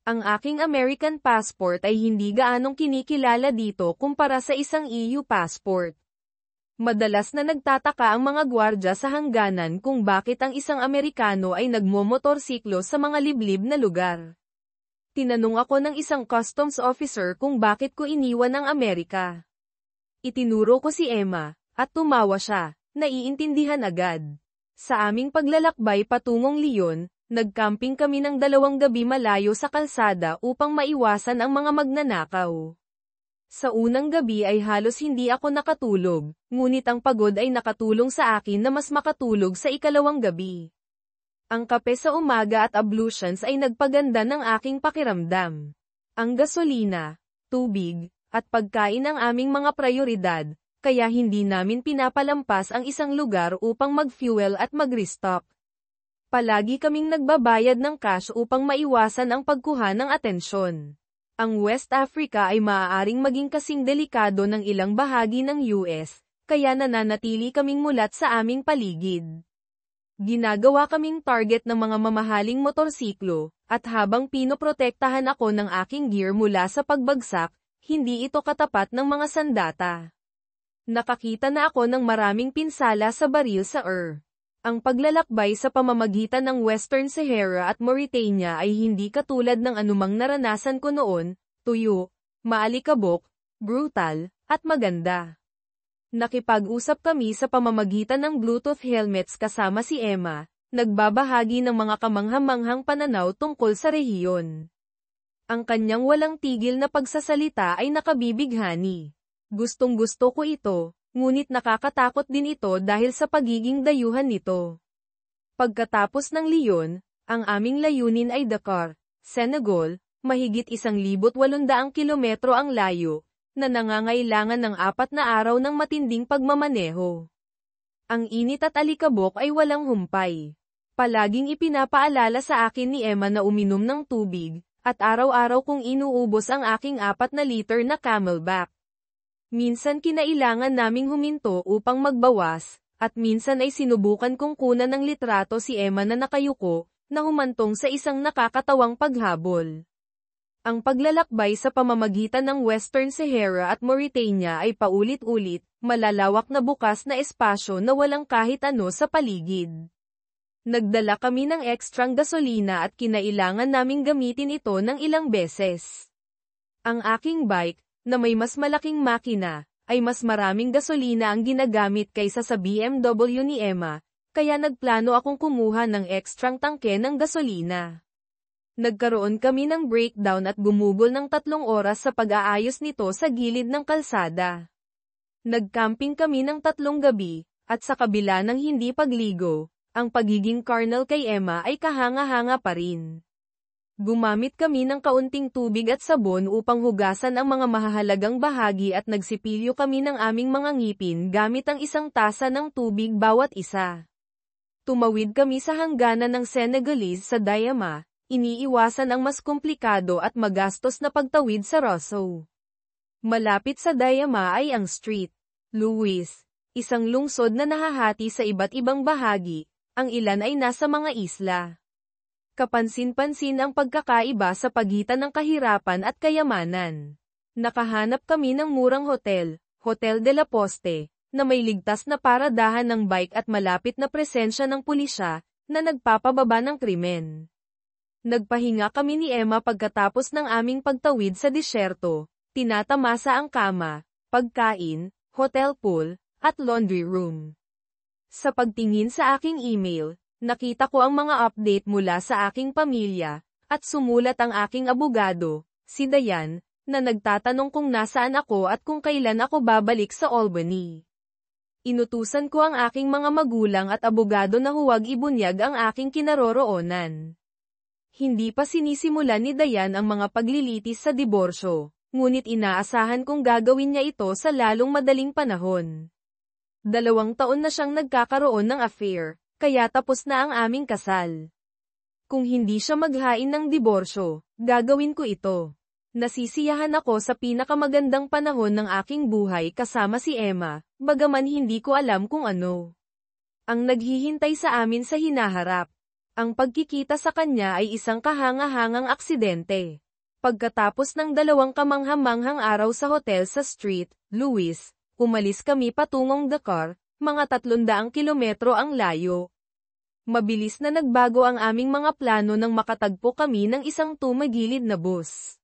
Ang aking American passport ay hindi gaanong kinikilala dito kumpara sa isang EU passport. Madalas na nagtataka ang mga gwardya sa hangganan kung bakit ang isang Amerikano ay nagmomotorsiklo sa mga liblib na lugar. Tinanong ako ng isang customs officer kung bakit ko iniwan ang Amerika. Itinuro ko si Emma, at tumawa siya, naiintindihan agad. Sa aming paglalakbay patungong Lyon, nagcamping kami ng 2 gabi malayo sa kalsada upang maiwasan ang mga magnanakaw. Sa unang gabi ay halos hindi ako nakatulog, ngunit ang pagod ay nakatulong sa akin na mas makatulog sa ikalawang gabi. Ang kape sa umaga at ablutions ay nagpaganda ng aking pakiramdam. Ang gasolina, tubig, at pagkain ang aming mga prioridad, kaya hindi namin pinapalampas ang isang lugar upang mag-fuel at mag-restock. Palagi kaming nagbabayad ng cash upang maiwasan ang pagkuha ng atensyon. Ang West Africa ay maaaring maging kasing delikado ng ilang bahagi ng US, kaya nananatili kaming mulat sa aming paligid. Ginagawa kaming target ng mga mamahaling motorsiklo, at habang pinoprotektahan ako ng aking gear mula sa pagbagsak, hindi ito katapat ng mga sandata. Nakakita na ako ng maraming pinsala sa baril sa Ang paglalakbay sa pamamagitan ng Western Sahara at Mauritania ay hindi katulad ng anumang naranasan ko noon, tuyo, maalikabok, brutal, at maganda. Nakipag-usap kami sa pamamagitan ng Bluetooth helmets kasama si Emma, nagbabahagi ng mga kamanghamanghang pananaw tungkol sa rehiyon. Ang kanyang walang tigil na pagsasalita ay nakabibighani. Gustong-gusto ko ito, ngunit nakakatakot din ito dahil sa pagiging dayuhan nito. Pagkatapos ng Lyon, ang aming layunin ay Dakar, Senegal, mahigit 1,800 kilometro ang layo, na nangangailangan ng 4 na araw ng matinding pagmamaneho. Ang init at alikabok ay walang humpay. Palaging ipinapaalala sa akin ni Emma na uminom ng tubig, at araw-araw kong inuubos ang aking 4 na liter na Camelback. Minsan kinailangan naming huminto upang magbawas, at minsan ay sinubukan kong kunan ng litrato si Emma na nakayuko, na humantong sa isang nakakatawang paghabol. Ang paglalakbay sa pamamagitan ng Western Sahara at Mauritania ay paulit-ulit, malalawak na bukas na espasyo na walang kahit ano sa paligid. Nagdala kami ng ekstrang gasolina at kinailangan naming gamitin ito ng ilang beses. Ang aking bike, na may mas malaking makina, ay mas maraming gasolina ang ginagamit kaysa sa BMW ni Emma, kaya nagplano akong kumuha ng ekstrang tangke ng gasolina. Nagkaroon kami ng breakdown at gumugol ng 3 oras sa pag-aayos nito sa gilid ng kalsada. Nagcamping kami ng 3 gabi, at sa kabila ng hindi pagligo, ang pagiging carnal kay Emma ay kahanga-hanga pa rin. Gumamit kami ng kaunting tubig at sabon upang hugasan ang mga mahahalagang bahagi at nagsipilyo kami ng aming mga ngipin gamit ang isang tasa ng tubig bawat isa. Tumawid kami sa hangganan ng Senegalese sa Dayama, iniiwasan ang mas komplikado at magastos na pagtawid sa Rosso. Malapit sa Dayama ay ang Street Louis, isang lungsod na nahahati sa iba't ibang bahagi, ang ilan ay nasa mga isla. Kapansin-pansin ang pagkakaiba sa pagitan ng kahirapan at kayamanan. Nakahanap kami ng murang hotel, Hotel de la Poste, na may ligtas na paradahan ng bike at malapit na presensya ng pulisya, na nagpapababa ng krimen. Nagpahinga kami ni Emma pagkatapos ng aming pagtawid sa disyerto, tinatamasa ang kama, pagkain, hotel pool, at laundry room. Sa pagtingin sa aking email, nakita ko ang mga update mula sa aking pamilya, at sumulat ang aking abogado, si Dayan, na nagtatanong kung nasaan ako at kung kailan ako babalik sa Albany. Inutusan ko ang aking mga magulang at abogado na huwag ibunyag ang aking kinaroroonan. Hindi pa sinisimulan ni Dayan ang mga paglilitis sa diborsyo, ngunit inaasahan kong gagawin niya ito sa lalong madaling panahon. 2 taon na siyang nagkakaroon ng affair, kaya tapos na ang aming kasal. Kung hindi siya maghain ng diborsyo, gagawin ko ito. Nasisiyahan ako sa pinakamagandang panahon ng aking buhay kasama si Emma, bagaman hindi ko alam kung ano ang naghihintay sa amin sa hinaharap. Ang pagkikita sa kanya ay isang kahanga-hangang aksidente. Pagkatapos ng 2 kamangha-manghang araw sa hotel sa Street Louis, umalis kami patungong Dakar, mga 300 kilometro ang layo. Mabilis na nagbago ang aming mga plano nang makatagpo kami ng isang tumagilid na bus.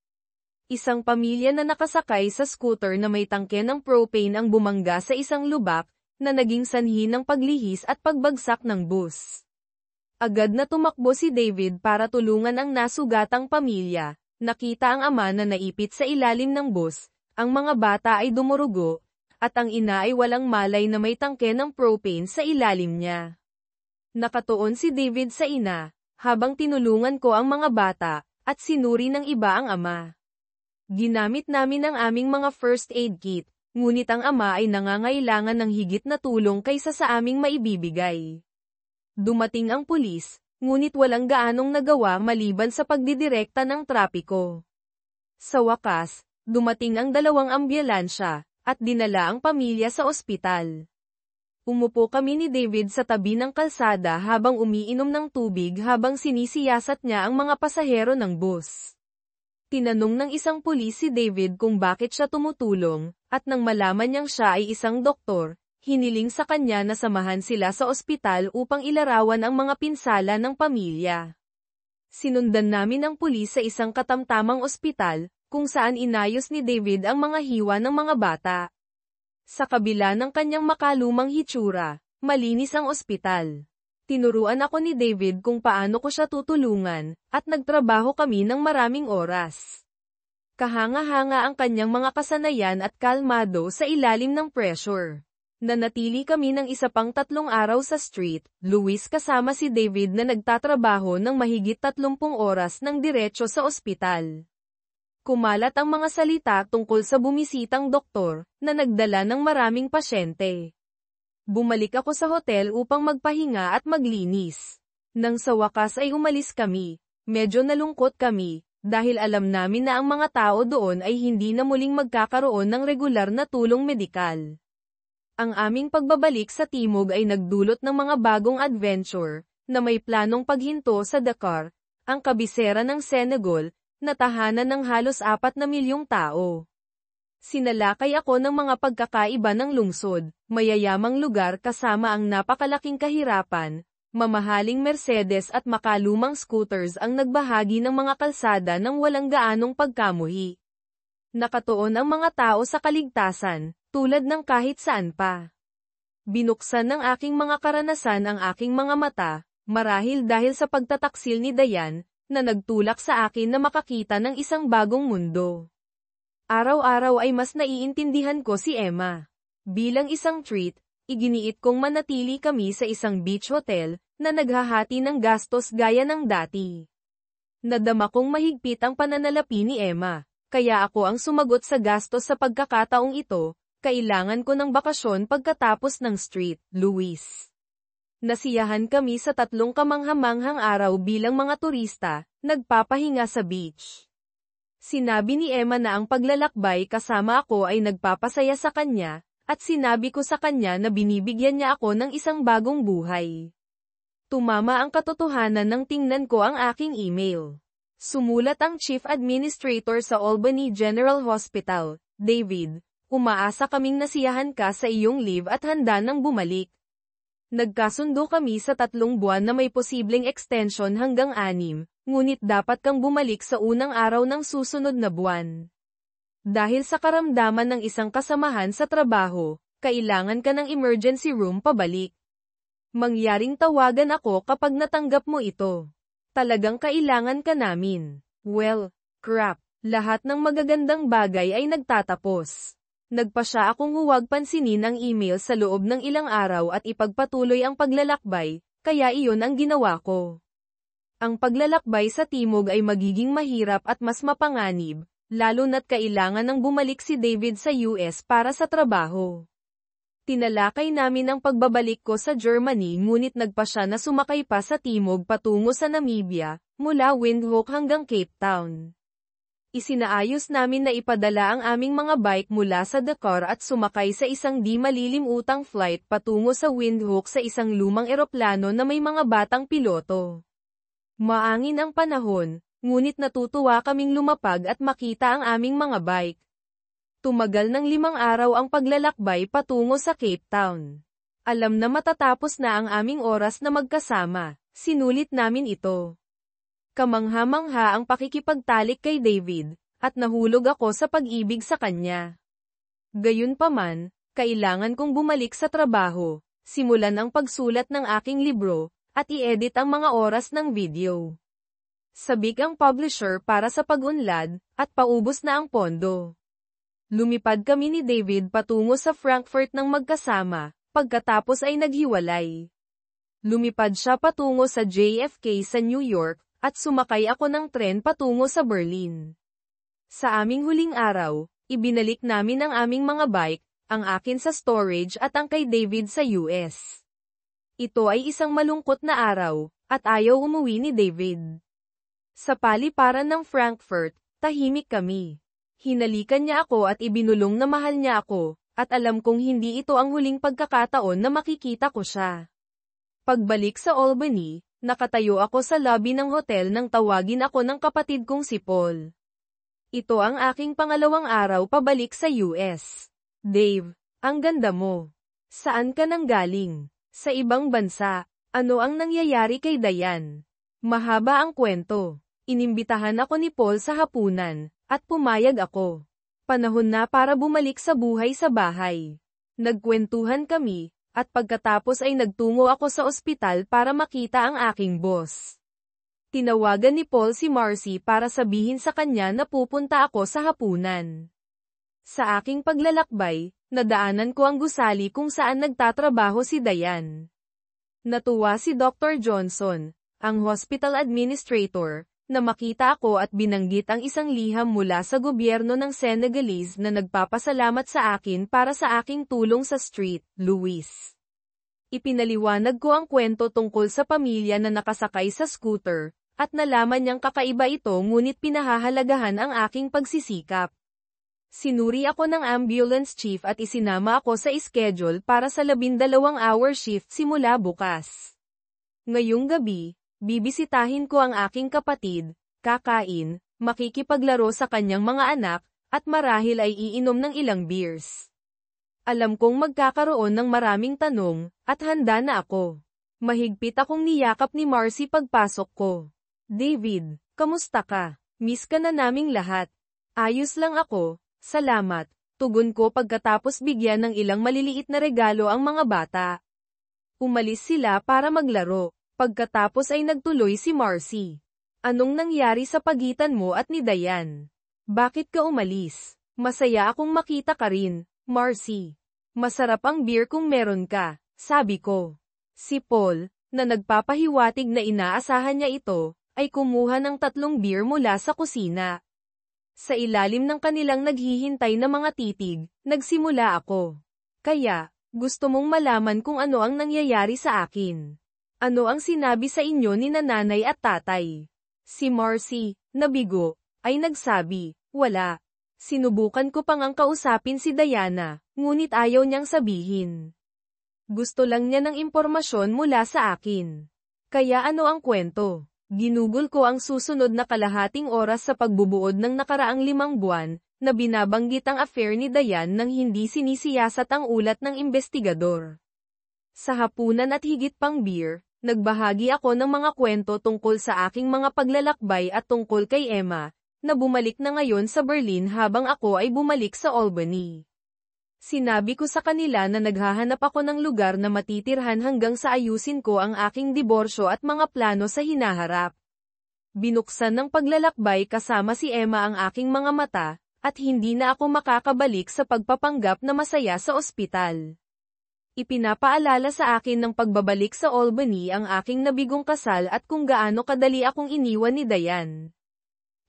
Isang pamilya na nakasakay sa scooter na may tangke ng propane ang bumangga sa isang lubak, na naging sanhi ng paglihis at pagbagsak ng bus. Agad na tumakbo si David para tulungan ang nasugatang pamilya. Nakita ang ama na naipit sa ilalim ng bus, ang mga bata ay dumurugo, at ang ina ay walang malay na may tangke ng propane sa ilalim niya. Nakatuon si David sa ina, habang tinulungan ko ang mga bata, at sinuri ng iba ang ama. Ginamit namin ang aming mga first aid kit, ngunit ang ama ay nangangailangan ng higit na tulong kaysa sa aming maibibigay. Dumating ang pulis, ngunit walang gaanong nagawa maliban sa pagdidirekta ng trapiko. Sa wakas, dumating ang 2 ambulansya, at dinala ang pamilya sa ospital. Umupo kami ni David sa tabi ng kalsada habang umiinom ng tubig habang sinisiyasat niya ang mga pasahero ng bus. Tinanong ng isang pulis si David kung bakit siya tumutulong, at nang malaman niyang siya ay isang doktor, hiniling sa kanya na samahan sila sa ospital upang ilarawan ang mga pinsala ng pamilya. Sinundan namin ang pulis sa isang katamtamang ospital, kung saan inayos ni David ang mga hiwa ng mga bata. Sa kabila ng kanyang makalumang hitsura, malinis ang ospital. Tinuruan ako ni David kung paano ko siya tutulungan, at nagtrabaho kami ng maraming oras. Kahanga-hanga ang kanyang mga kasanayan at kalmado sa ilalim ng pressure. Nanatili kami ng isa pang 3 araw sa Street Louis kasama si David na nagtatrabaho ng mahigit 30 oras ng diretso sa ospital. Kumalat ang mga salita tungkol sa bumisitang doktor, na nagdala ng maraming pasyente. Bumalik ako sa hotel upang magpahinga at maglinis. Nang sa wakas ay umalis kami, medyo nalungkot kami, dahil alam namin na ang mga tao doon ay hindi na muling magkakaroon ng regular na tulong medikal. Ang aming pagbabalik sa Timog ay nagdulot ng mga bagong adventure, na may planong paghinto sa Dakar, ang kabisera ng Senegal, na tahanan ng halos 4 milyong tao. Sinalakay ako ng mga pagkakaiba ng lungsod, mayayamang lugar kasama ang napakalaking kahirapan, mamahaling Mercedes at makalumang scooters ang nagbahagi ng mga kalsada ng walang gaanong pagkamuhi. Nakatuon ang mga tao sa kaligtasan, tulad ng kahit saan pa. Binuksan ng aking mga karanasan ang aking mga mata, marahil dahil sa pagtataksil ni Dayan, na nagtulak sa akin na makakita ng isang bagong mundo. Araw-araw ay mas naiintindihan ko si Emma. Bilang isang treat, iginiit kong manatili kami sa isang beach hotel, na naghahati ng gastos gaya ng dati. Nadama kong mahigpit ang pananalapi ni Emma, kaya ako ang sumagot sa gastos sa pagkakataong ito. Kailangan ko ng bakasyon pagkatapos ng Street, Louis. Nasiyahan kami sa 3 kamanghamanghang araw bilang mga turista, nagpapahinga sa beach. Sinabi ni Emma na ang paglalakbay kasama ako ay nagpapasaya sa kanya, at sinabi ko sa kanya na binibigyan niya ako ng isang bagong buhay. Tumama ang katotohanan nang tingnan ko ang aking email. Sumulat ang Chief Administrator sa Albany General Hospital, David, umaasa kaming nasiyahan ka sa iyong leave at handa nang bumalik. Nagkasundo kami sa 3 buwan na may posibleng extension hanggang 6, ngunit dapat kang bumalik sa unang araw ng susunod na buwan. Dahil sa karamdaman ng isang kasamahan sa trabaho, kailangan ka ng emergency room pabalik. Mangyaring tawagan ako kapag natanggap mo ito. Talagang kailangan ka namin. Well, crap. Lahat ng magagandang bagay ay nagtatapos. Nagpasya akong huwag pansinin ang email sa loob ng ilang araw at ipagpatuloy ang paglalakbay, kaya iyon ang ginawa ko. Ang paglalakbay sa timog ay magiging mahirap at mas mapanganib, lalo na't kailangan nang bumalik si David sa US para sa trabaho. Tinalakay namin ang pagbabalik ko sa Germany ngunit nagpasya na sumakay pa sa timog patungo sa Namibia, mula Windhoek hanggang Cape Town. Isinaayos namin na ipadala ang aming mga bike mula sa Dakar at sumakay sa isang di malilimutang flight patungo sa Windhoek sa isang lumang eroplano na may mga batang piloto. Maangin ang panahon, ngunit natutuwa kaming lumapag at makita ang aming mga bike. Tumagal ng 5 araw ang paglalakbay patungo sa Cape Town. Alam na matatapos na ang aming oras na magkasama, sinulit namin ito. Kamangha-mangha ang pakikipagtalik kay David, at nahulog ako sa pag-ibig sa kanya. Gayunpaman, kailangan kong bumalik sa trabaho, simulan ang pagsulat ng aking libro, at i-edit ang mga oras ng video. Sabik ang publisher para sa pag-unlad, at paubos na ang pondo. Lumipad kami ni David patungo sa Frankfurt ng magkasama, pagkatapos ay naghiwalay. Lumipad siya patungo sa JFK sa New York, at sumakay ako ng tren patungo sa Berlin. Sa aming huling araw, ibinalik namin ang aming mga bike, ang akin sa storage at ang kay David sa US. Ito ay isang malungkot na araw, at ayaw umuwi ni David. Sa paliparan ng Frankfurt, tahimik kami. Hinalikan niya ako at ibinulong na mahal niya ako, at alam kong hindi ito ang huling pagkakataon na makikita ko siya. Pagbalik sa Albany, nakatayo ako sa lobby ng hotel nang tawagin ako ng kapatid kong si Paul. Ito ang aking pangalawang araw pabalik sa US. Dave, ang ganda mo. Saan ka nang galing? Sa ibang bansa. Ano ang nangyayari kay Diane? Mahaba ang kwento. Inimbitahan ako ni Paul sa hapunan, at pumayag ako. Panahon na para bumalik sa buhay sa bahay. Nagkwentuhan kami, at pagkatapos ay nagtungo ako sa ospital para makita ang aking boss. Tinawagan ni Paul si Marcy para sabihin sa kanya na pupunta ako sa hapunan. Sa aking paglalakbay, nadaanan ko ang gusali kung saan nagtatrabaho si Diane. Natuwa si Dr. Johnson, ang hospital administrator, na makita ako at binanggit ang isang liham mula sa gobyerno ng Senegalese na nagpapasalamat sa akin para sa aking tulong sa Street, Louis. Ipinaliwanag ko ang kwento tungkol sa pamilya na nakasakay sa scooter, at nalaman niyang kakaiba ito ngunit pinahahalagahan ang aking pagsisikap. Sinuri ako ng ambulance chief at isinama ako sa schedule para sa 12-hour shift simula bukas. Ngayong gabi, bibisitahin ko ang aking kapatid, kakain, makikipaglaro sa kanyang mga anak, at marahil ay iinom ng ilang beers. Alam kong magkakaroon ng maraming tanong, at handa na ako. Mahigpit akong niyakap ni Marcy pagpasok ko. David, kamusta ka? Miss ka na naming lahat. Ayos lang ako, salamat, tugon ko pagkatapos bigyan ng ilang maliliit na regalo ang mga bata. Umalis sila para maglaro. Pagkatapos ay nagtuloy si Marcy. Anong nangyari sa pagitan mo at ni Diane? Bakit ka umalis? Masaya akong makita ka rin, Marcy. Masarap ang beer kung meron ka, sabi ko. Si Paul, na nagpapahiwatig na inaasahan niya ito, ay kumuha ng 3 beer mula sa kusina. Sa ilalim ng kanilang naghihintay na mga titig, nagsimula ako. Kaya, gusto mong malaman kung ano ang nangyayari sa akin. Ano ang sinabi sa inyo ni nanay at tatay? Si Marcy, nabigo, ay nagsabi, wala. Sinubukan ko pang ang kausapin si Diana, ngunit ayaw niyang sabihin. Gusto lang niya ng impormasyon mula sa akin. Kaya ano ang kwento? Ginugol ko ang susunod na kalahating oras sa pagbubuod ng nakaraang 5 buwan, na binabanggit ang affair ni Diane nang hindi sinisiyasat ang ulat ng investigador. Sa hapunan at higit pang beer, nagbahagi ako ng mga kwento tungkol sa aking mga paglalakbay at tungkol kay Emma, na bumalik na ngayon sa Berlin habang ako ay bumalik sa Albany. Sinabi ko sa kanila na naghahanap ako ng lugar na matitirhan hanggang sa ayusin ko ang aking diborsyo at mga plano sa hinaharap. Binuksan ng paglalakbay kasama si Emma ang aking mga mata, at hindi na ako makakabalik sa pagpapanggap na masaya sa ospital. Ipinapaalala sa akin ng pagbabalik sa Albany ang aking nabigong kasal at kung gaano kadali akong iniwan ni Diane.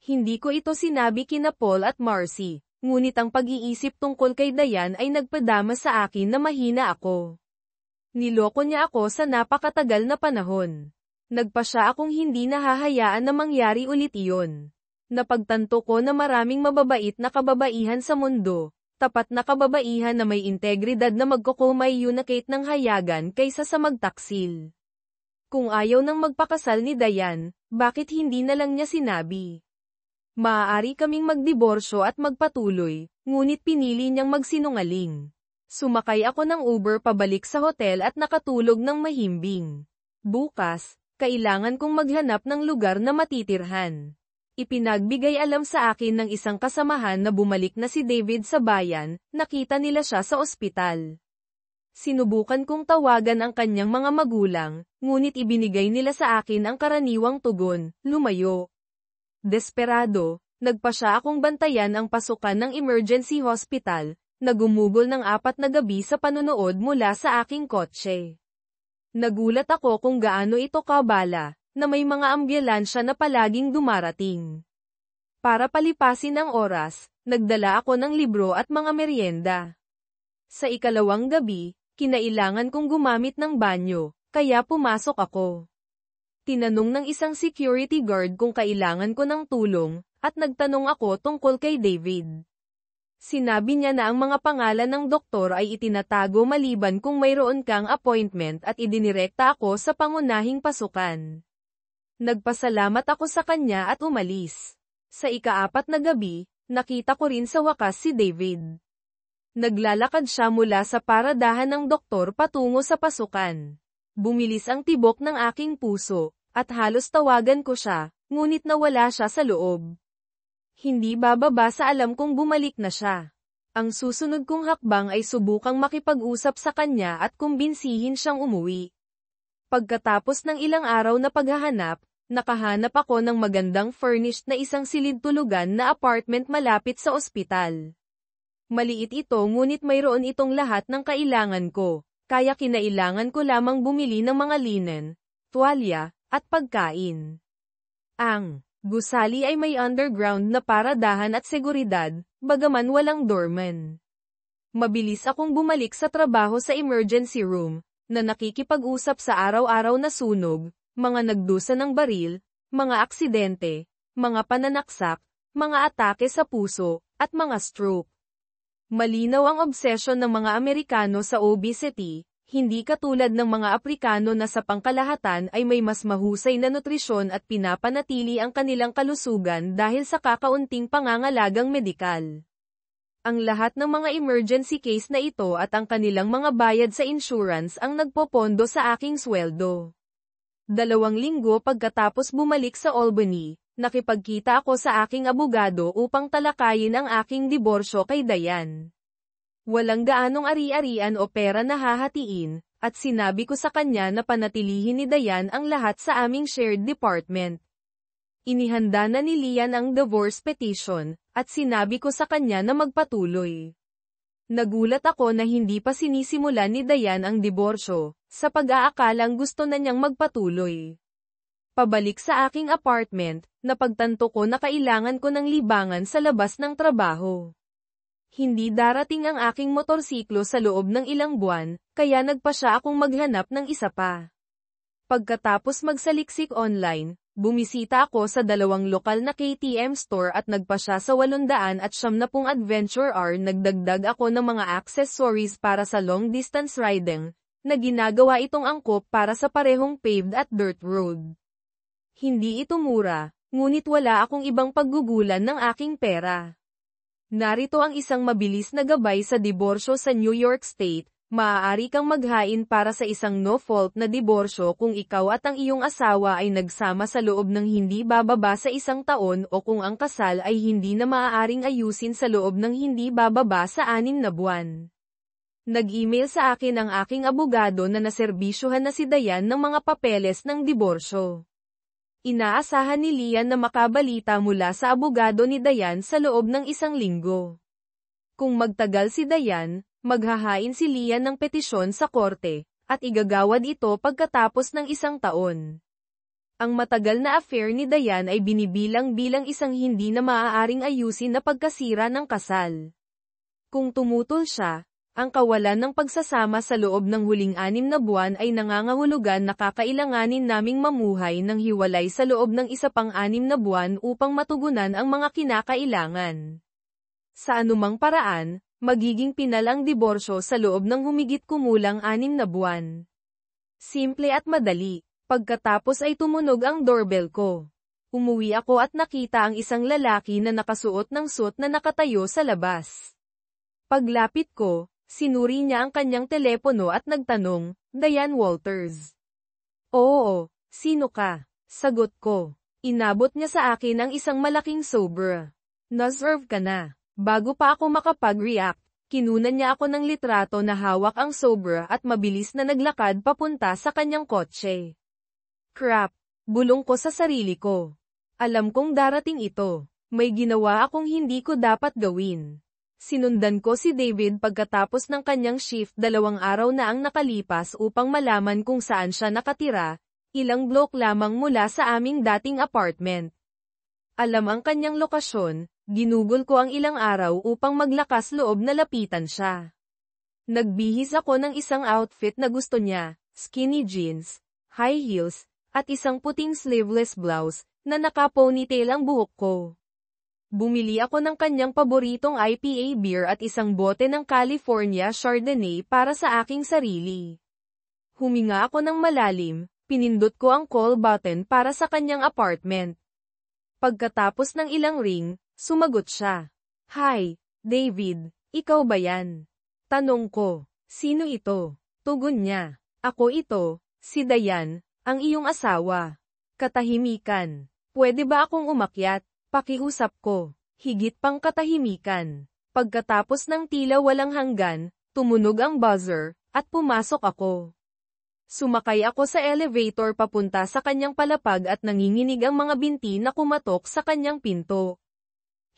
Hindi ko ito sinabi kina Paul at Marcy. Ngunit ang pag-iisip tungkol kay Diane ay nagpadama sa akin na mahina ako. Niloko niya ako sa napakatagal na panahon. Nagpa siya akong hindi nahahayaan na mangyari ulit iyon. Napagtanto ko na maraming mababait na kababaihan sa mundo, tapat na kababaihan na may integridad na magko-communicate ng hayagan kaysa sa magtaksil. Kung ayaw nang magpakasal ni Diane, bakit hindi na lang niya sinabi? Maaari kaming magdiborsyo at magpatuloy, ngunit pinili niyang magsinungaling. Sumakay ako ng Uber pabalik sa hotel at nakatulog ng mahimbing. Bukas, kailangan kong maghanap ng lugar na matitirhan. Ipinagbigay alam sa akin ng isang kasamahan na bumalik na si David sa bayan, nakita nila siya sa ospital. Sinubukan kong tawagan ang kanyang mga magulang, ngunit ibinigay nila sa akin ang karaniwang tugon, lumayo. Desperado, nagpa siya akong bantayan ang pasukan ng emergency hospital, na gumugol ng 4 na gabi sa panonood mula sa aking kotse. Nagulat ako kung gaano ito kabala, na may mga ambulansya na palaging dumarating. Para palipasin ang oras, nagdala ako ng libro at mga merienda. Sa ikalawang gabi, kinailangan kong gumamit ng banyo, kaya pumasok ako. Tinanong ng isang security guard kung kailangan ko ng tulong, at nagtanong ako tungkol kay David. Sinabi niya na ang mga pangalan ng doktor ay itinatago maliban kung mayroon kang appointment at idinirekta ako sa pangunahing pasukan. Nagpasalamat ako sa kanya at umalis. Sa ika-4 na gabi, nakita ko rin sa wakas si David. Naglalakad siya mula sa paradahan ng doktor patungo sa pasukan. Bumilis ang tibok ng aking puso. At halos tawagan ko siya, ngunit nawala siya sa loob. Hindi bababa sa alam kong bumalik na siya. Ang susunod kong hakbang ay subukang makipag-usap sa kanya at kumbinsihin siyang umuwi. Pagkatapos ng ilang araw na paghahanap, nakahanap ako ng magandang furnished na isang silid-tulugan na apartment malapit sa ospital. Maliit ito ngunit mayroon itong lahat ng kailangan ko, kaya kinailangan ko lamang bumili ng mga linen, tuwalya, at pagkain. Ang gusali ay may underground na paradahan at seguridad, bagaman walang doorman. Mabilis akong bumalik sa trabaho sa emergency room, na nakikipag-usap sa araw-araw na sunog, mga nagdusa ng baril, mga aksidente, mga pananaksak, mga atake sa puso, at mga stroke. Malinaw ang obsesyon ng mga Amerikano sa obesity, hindi katulad ng mga Aprikano na sa pangkalahatan ay may mas mahusay na nutrisyon at pinapanatili ang kanilang kalusugan dahil sa kakaunting pangangalagang medikal. Ang lahat ng mga emergency case na ito at ang kanilang mga bayad sa insurance ang nagpopondo sa aking sweldo. 2 linggo pagkatapos bumalik sa Albany, nakipagkita ako sa aking abogado upang talakayin ang aking diborsyo kay Diane. Walang gaanong ari-arian o pera na hahatiin, at sinabi ko sa kanya na panatilihin ni Diane ang lahat sa aming shared department. Inihanda na ni Lian ang divorce petition, at sinabi ko sa kanya na magpatuloy. Nagulat ako na hindi pa sinisimulan ni Diane ang diborsyo, sa pag-aakalang gusto na niyang magpatuloy. Pabalik sa aking apartment, napagtanto ko na kailangan ko ng libangan sa labas ng trabaho. Hindi darating ang aking motorsiklo sa loob ng ilang buwan, kaya nagpasya akong maghanap ng isa pa. Pagkatapos magsaliksik online, bumisita ako sa 2 lokal na KTM store at nagpasya sa 870 Adventure R. Nagdagdag ako ng mga accessories para sa long distance riding, na ginagawa itong angkop para sa parehong paved at dirt road. Hindi ito mura, ngunit wala akong ibang paggugulan ng aking pera. Narito ang isang mabilis na gabay sa diborsyo sa New York State. Maaari kang maghain para sa isang no-fault na diborsyo kung ikaw at ang iyong asawa ay nagsama sa loob ng hindi bababa sa 1 taon o kung ang kasal ay hindi na maaaring ayusin sa loob ng hindi bababa sa 6 na buwan. Nag-email sa akin ang aking abogado na naserbisyuhan na si Dayan ng mga papeles ng diborsyo. Inaasahan ni Lian na makabalita mula sa abogado ni Dayan sa loob ng 1 linggo. Kung magtagal si Dayan, maghahain si Lian ng petisyon sa korte, at igagawad ito pagkatapos ng 1 taon. Ang matagal na affair ni Dayan ay binibilang bilang isang hindi na maaaring ayusin na pagkasira ng kasal. Kung tumutol siya, ang kawalan ng pagsasama sa loob ng huling 6 na buwan ay nangangahulugan na kakailanganin naming mamuhay ng hiwalay sa loob ng isa pang 6 na buwan upang matugunan ang mga kinakailangan. Sa anumang paraan, magiging pinal ang diborsyo sa loob ng humigit kumulang 6 na buwan. Simple at madali. Pagkatapos ay tumunog ang doorbell ko. Umuwi ako at nakita ang isang lalaki na nakasuot ng suit na nakatayo sa labas. Paglapit ko, sinuri niya ang kanyang telepono at nagtanong, "Diane Walters?" "Oo, sino ka?" Sagot ko. Inabot niya sa akin ang isang malaking sobra. "Na-serve ka na." Bago pa ako makapag-react, kinunan niya ako ng litrato na hawak ang sobra at mabilis na naglakad papunta sa kanyang kotse. Crap! Bulong ko sa sarili ko. Alam kong darating ito. May ginawa akong hindi ko dapat gawin. Sinundan ko si David pagkatapos ng kanyang shift. 2 araw na ang nakalipas upang malaman kung saan siya nakatira, ilang blok lamang mula sa aming dating apartment. Alam ang kanyang lokasyon, ginugol ko ang ilang araw upang maglakas loob na lapitan siya. Nagbihis ako ng isang outfit na gusto niya, skinny jeans, high heels, at isang puting sleeveless blouse, na naka-ponytail ang buhok ko. Bumili ako ng kanyang paboritong IPA beer at isang bote ng California Chardonnay para sa aking sarili. Huminga ako ng malalim, pinindot ko ang call button para sa kanyang apartment. Pagkatapos ng ilang ring, sumagot siya. "Hi, David, ikaw ba yan?" Tanong ko. "Sino ito?" Tugon niya. "Ako ito, si Dayan, ang iyong asawa." Katahimikan. "Pwede ba akong umakyat?" Pakiusap ko. Higit pang katahimikan. Pagkatapos ng tila walang hanggan, tumunog ang buzzer, at pumasok ako. Sumakay ako sa elevator papunta sa kanyang palapag at nanginginig ang mga binti na kumatok sa kanyang pinto.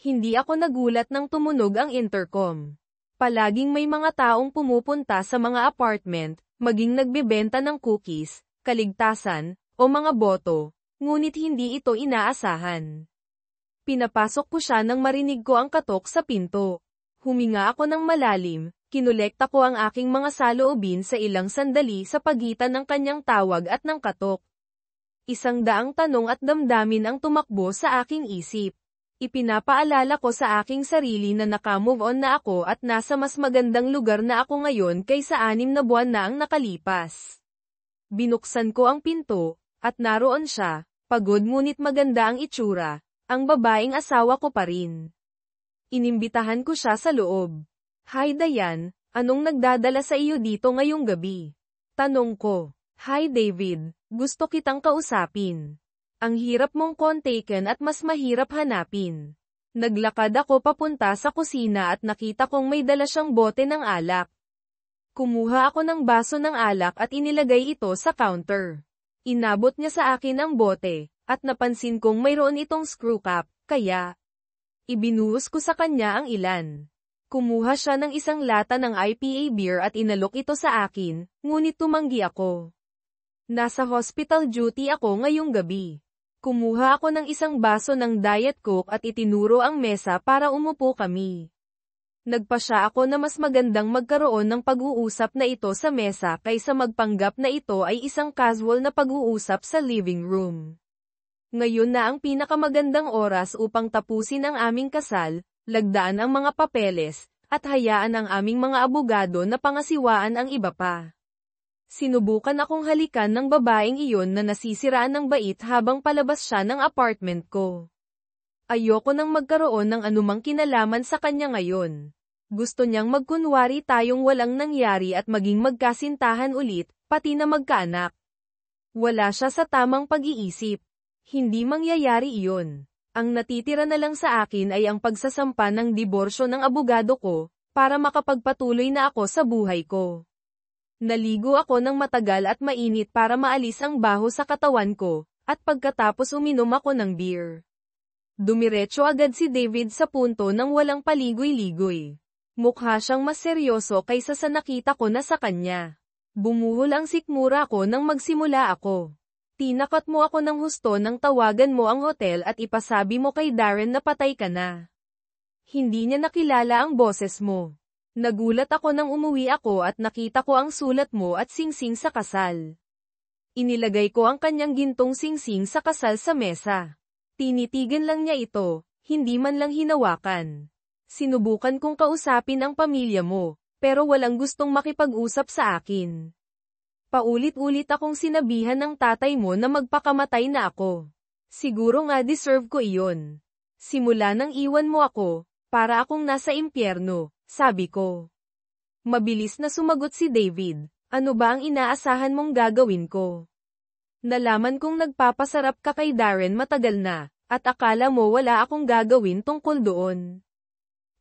Hindi ako nagulat nang tumunog ang intercom. Palaging may mga taong pumupunta sa mga apartment, maging nagbebenta ng cookies, kaligtasan, o mga boto, ngunit hindi ito inaasahan. Pinapasok ko siya nang marinig ko ang katok sa pinto. Huminga ako ng malalim, kinolekta ko ang aking mga saloobin sa ilang sandali sa pagitan ng kanyang tawag at ng katok. 100 tanong at damdamin ang tumakbo sa aking isip. Ipinapaalala ko sa aking sarili na naka-move on na ako at nasa mas magandang lugar na ako ngayon kaysa 6 na buwan na ang nakalipas. Binuksan ko ang pinto, at naroon siya, pagod ngunit maganda ang itsura. Ang babaeng asawa ko pa rin. Inimbitahan ko siya sa loob. "Hi Dayan, anong nagdadala sa iyo dito ngayong gabi?" Tanong ko. "Hi David, gusto kitang kausapin. Ang hirap mong kontaken at mas mahirap hanapin." Naglakad ako papunta sa kusina at nakita kong may dala siyang bote ng alak. Kumuha ako ng baso ng alak at inilagay ito sa counter. Inabot niya sa akin ang bote, at napansin kong mayroon itong screw cap, kaya ibinuhos ko sa kanya ang ilan. Kumuha siya ng isang lata ng IPA beer at inalok ito sa akin, ngunit tumanggi ako. Nasa hospital duty ako ngayong gabi. Kumuha ako ng isang baso ng Diet Coke at itinuro ang mesa para umupo kami. Nagpasya ako na mas magandang magkaroon ng pag-uusap na ito sa mesa kaysa magpanggap na ito ay isang casual na pag-uusap sa living room. Ngayon na ang pinakamagandang oras upang tapusin ang aming kasal, lagdaan ang mga papeles, at hayaan ang aming mga abogado na pangasiwaan ang iba pa. Sinubukan akong halikan ng babaeng iyon na nasisiraan ng bait habang palabas siya ng apartment ko. Ayoko nang magkaroon ng anumang kinalaman sa kanya ngayon. Gusto niyang magkunwari tayong walang nangyari at maging magkasintahan ulit, pati na magkaanak. Wala siya sa tamang pag-iisip. Hindi mangyayari iyon. Ang natitira na lang sa akin ay ang pagsasampa ng diborsyo ng abogado ko, para makapagpatuloy na ako sa buhay ko. Naligo ako ng matagal at mainit para maalis ang baho sa katawan ko, at pagkatapos uminom ako ng beer. Dumiretso agad si David sa punto ng walang paligoy-ligoy. Mukha siyang mas seryoso kaysa sa nakita ko na sa kanya. Bumuhol ang sikmura ko nang magsimula ako. Tinakot mo ako ng husto nang tawagan mo ang hotel at ipasabi mo kay Darren na patay ka na. Hindi niya nakilala ang boses mo. Nagulat ako nang umuwi ako at nakita ko ang sulat mo at singsing sa kasal. Inilagay ko ang kanyang gintong singsing sa kasal sa mesa. Tinitigan lang niya ito, hindi man lang hinawakan. Sinubukan kong kausapin ang pamilya mo, pero walang gustong makipag-usap sa akin. Paulit-ulit akong sinabihan ng tatay mo na magpakamatay na ako. Siguro nga deserve ko iyon. Simula nang iwan mo ako, para akong nasa impyerno, sabi ko. Mabilis na sumagot si David, ano ba ang inaasahan mong gagawin ko? Nalaman kong nagpapasarap ka kay Darren matagal na, at akala mo wala akong gagawin tungkol doon.